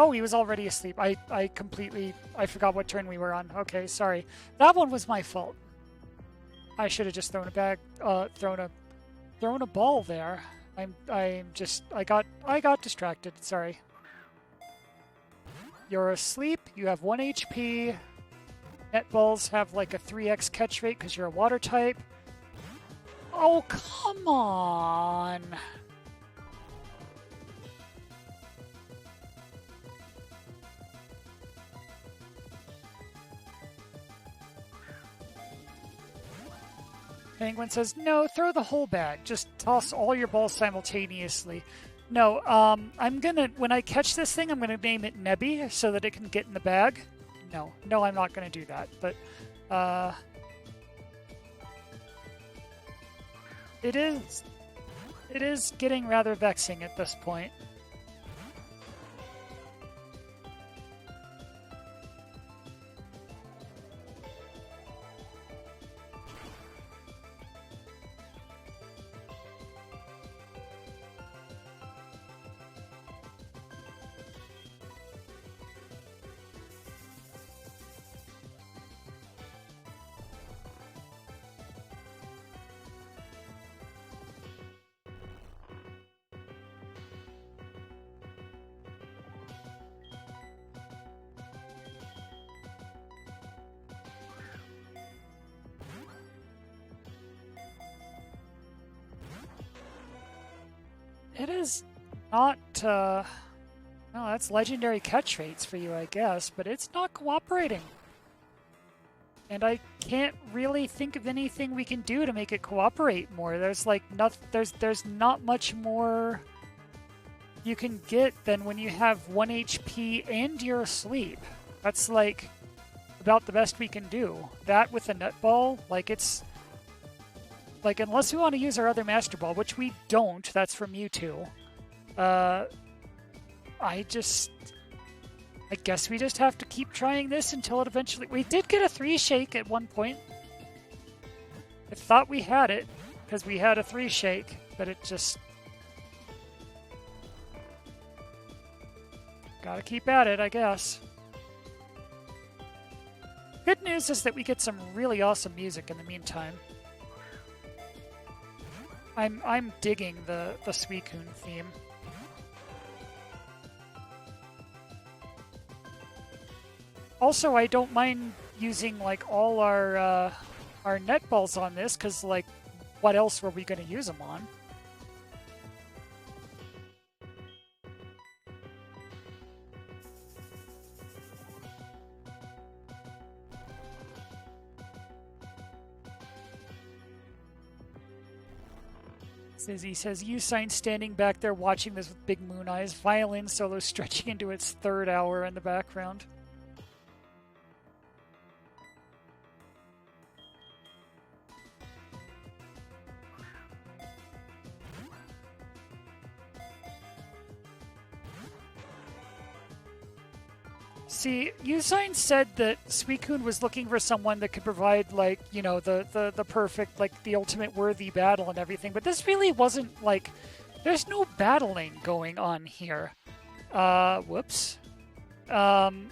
Oh, he was already asleep. I forgot what turn we were on. Okay, sorry. That one was my fault. I should have just thrown a ball there. I got distracted. Sorry. You're asleep. You have 1 HP. Net balls have like a 3x catch rate because you're a water type. Oh, come on. Penguin says, no, throw the whole bag. Just toss all your balls simultaneously. No, when I catch this thing, I'm gonna name it Nebby so that it can get in the bag. No, I'm not gonna do that, but, it is getting rather vexing at this point. it is not, no, that's legendary catch rates for you, I guess, but it's not cooperating. And I can't really think of anything we can do to make it cooperate more. There's like there's not much more you can get than when you have 1 HP and you're asleep. That's like about the best we can do. That with a nutball, like it's like unless we want to use our other Master Ball, which we don't, that's from Mewtwo. I guess we just have to keep trying this until it eventually... We did get a 3-shake at one point. I thought we had it, because we had a 3-shake, but it just... Gotta keep at it, I guess. Good news is that we get some really awesome music in the meantime. I'm digging the Suicune theme. Also, I don't mind using like all our net balls on this, because like, what else were we going to use them on? He says, you sign standing back there watching this with big moon eyes, violin solo stretching into its 3rd hour in the background. See, Usain said that Suicune was looking for someone that could provide, like, you know, the perfect, like, the ultimate worthy battle and everything, but this really wasn't, like, there's no battling going on here. Whoops. Like...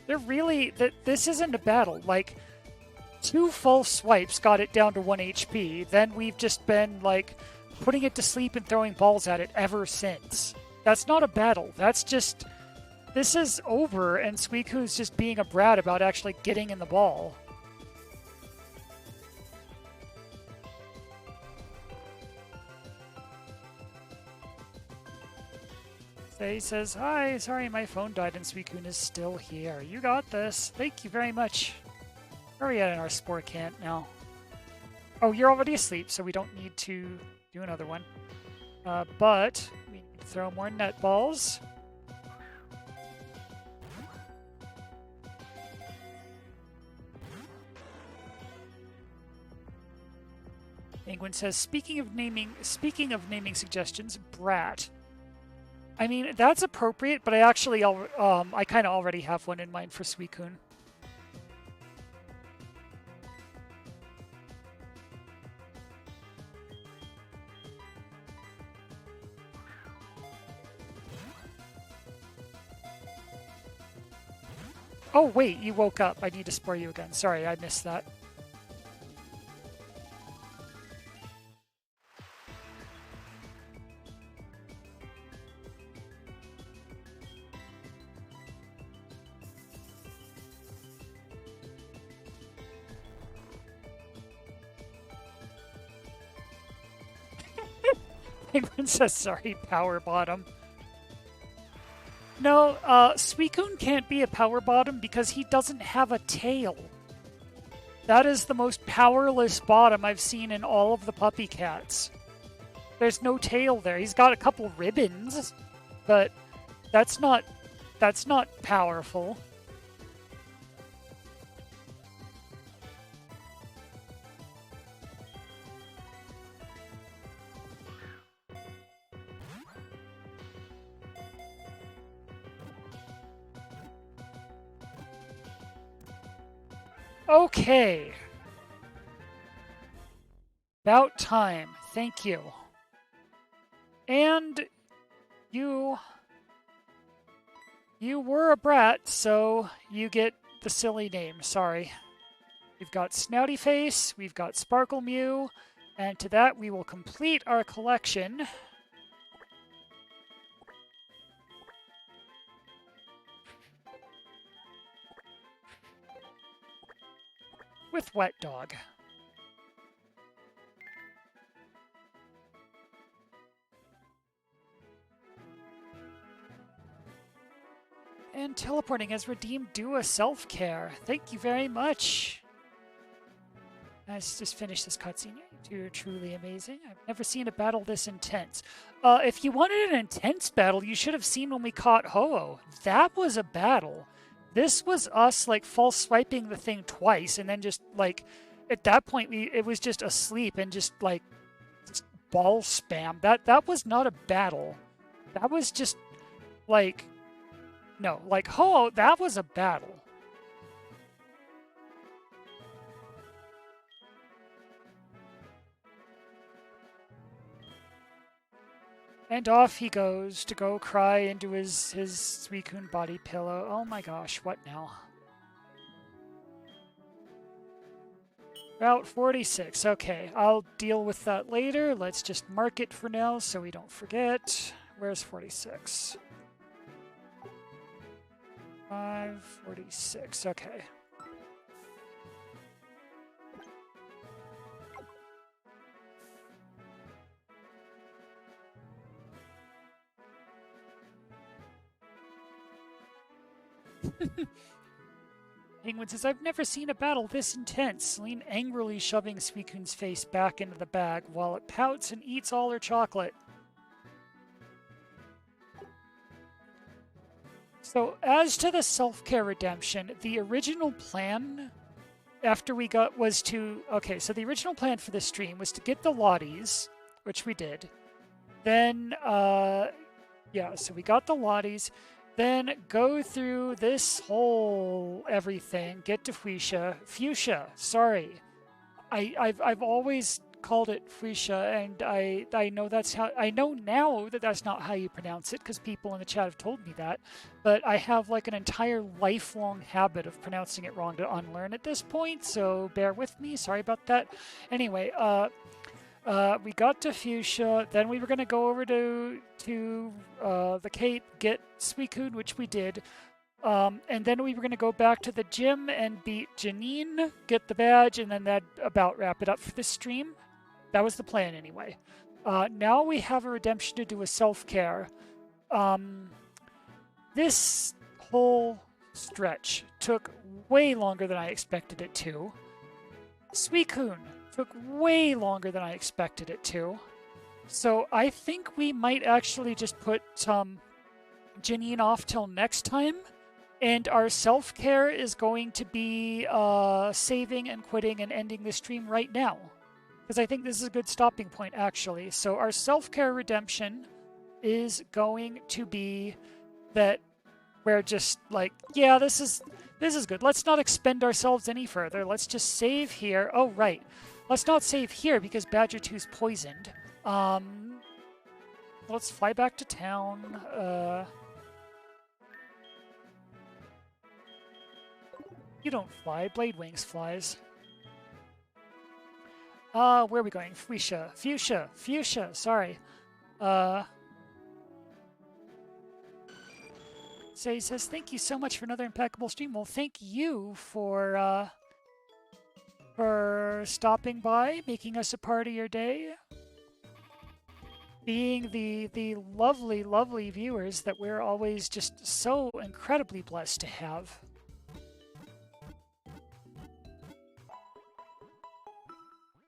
They're really... This isn't a battle. Like, 2 false swipes got it down to 1 HP, then we've just been, like... putting it to sleep and throwing balls at it ever since. That's not a battle. That's just... This is over, and Suicune's just being a brat about actually getting in the ball. He says, hi, sorry my phone died and Suicune is still here. You got this. Thank you very much. Where are we at in our spore cant now? Oh, you're already asleep, so we don't need to... do another one. But we need to throw more net balls. Penguin says, speaking of naming suggestions, brat. I mean, that's appropriate, but I actually I kind of already have one in mind for Suicune. Oh, wait, you woke up. I need to spore you again. Sorry, I missed that. Penguin says, sorry, power bottom. No, Suicune can't be a power bottom because he doesn't have a tail. That is the most powerless bottom I've seen in all of the puppy cats. There's no tail there. He's got a couple ribbons, but that's not powerful. Okay. About time. Thank you. And you were a brat, so you get the silly name. Sorry. We've got Snouty Face, we've got Sparkle Mew, and to that we will complete our collection. with Wet Dog. And teleporting has redeemed Dua Self-Care. Thank you very much. Let's just finish this cutscene. You're truly amazing. I've never seen a battle this intense. If you wanted an intense battle, you should have seen when we caught Ho-Oh. That was a battle. This was us, like, false swiping the thing twice, and then just, like, at that point, it was just asleep and just, like, just ball spam. That was not a battle. That was just, like... No, like, Ho-Oh, that was a battle. And off he goes to go cry into his Suicune body pillow. Oh my gosh, what now? Route 46. Okay, I'll deal with that later. Let's just mark it for now so we don't forget. Where's 46? 546. Okay. Penguin says, I've never seen a battle this intense. Celine angrily shoving Suicune's face back into the bag while it pouts and eats all her chocolate. So, as to the self-care redemption, the original plan after we got was to... Okay, so the original plan for this stream was to get the Lotties, which we did. Then, yeah, so we got the Lotties. Then go through this whole everything, get to Fuchsia, sorry. I've always called it Fuchsia, and I know that's how... I know now that that's not how you pronounce it, because people in the chat have told me that, but I have like an entire lifelong habit of pronouncing it wrong to unlearn at this point, so bear with me, sorry about that. Anyway, we got to Fuchsia, then we were going to go over to the Cape, get Suicune, which we did, and then we were going to go back to the gym and beat Janine, get the badge, and then that'd about wrap it up for this stream. That was the plan anyway. Now we have a redemption to do a self-care. This whole stretch took way longer than I expected it to. Suicune took way longer than I expected it to. So I think we might actually just put Janine off till next time. And our self-care is going to be saving and quitting and ending the stream right now. Because I think this is a good stopping point, actually. So our self-care redemption is going to be that we're just like, yeah, this is good. Let's not expend ourselves any further. Let's just save here. Oh, right. Let's not save here because Badger 2's poisoned. Let's fly back to town. You don't fly. Blade Wings flies. Where are we going? Fuchsia, sorry. So he says, thank you so much for another impeccable stream. Well, thank you for stopping by, making us a part of your day, being the lovely, lovely viewers that we're always just so incredibly blessed to have.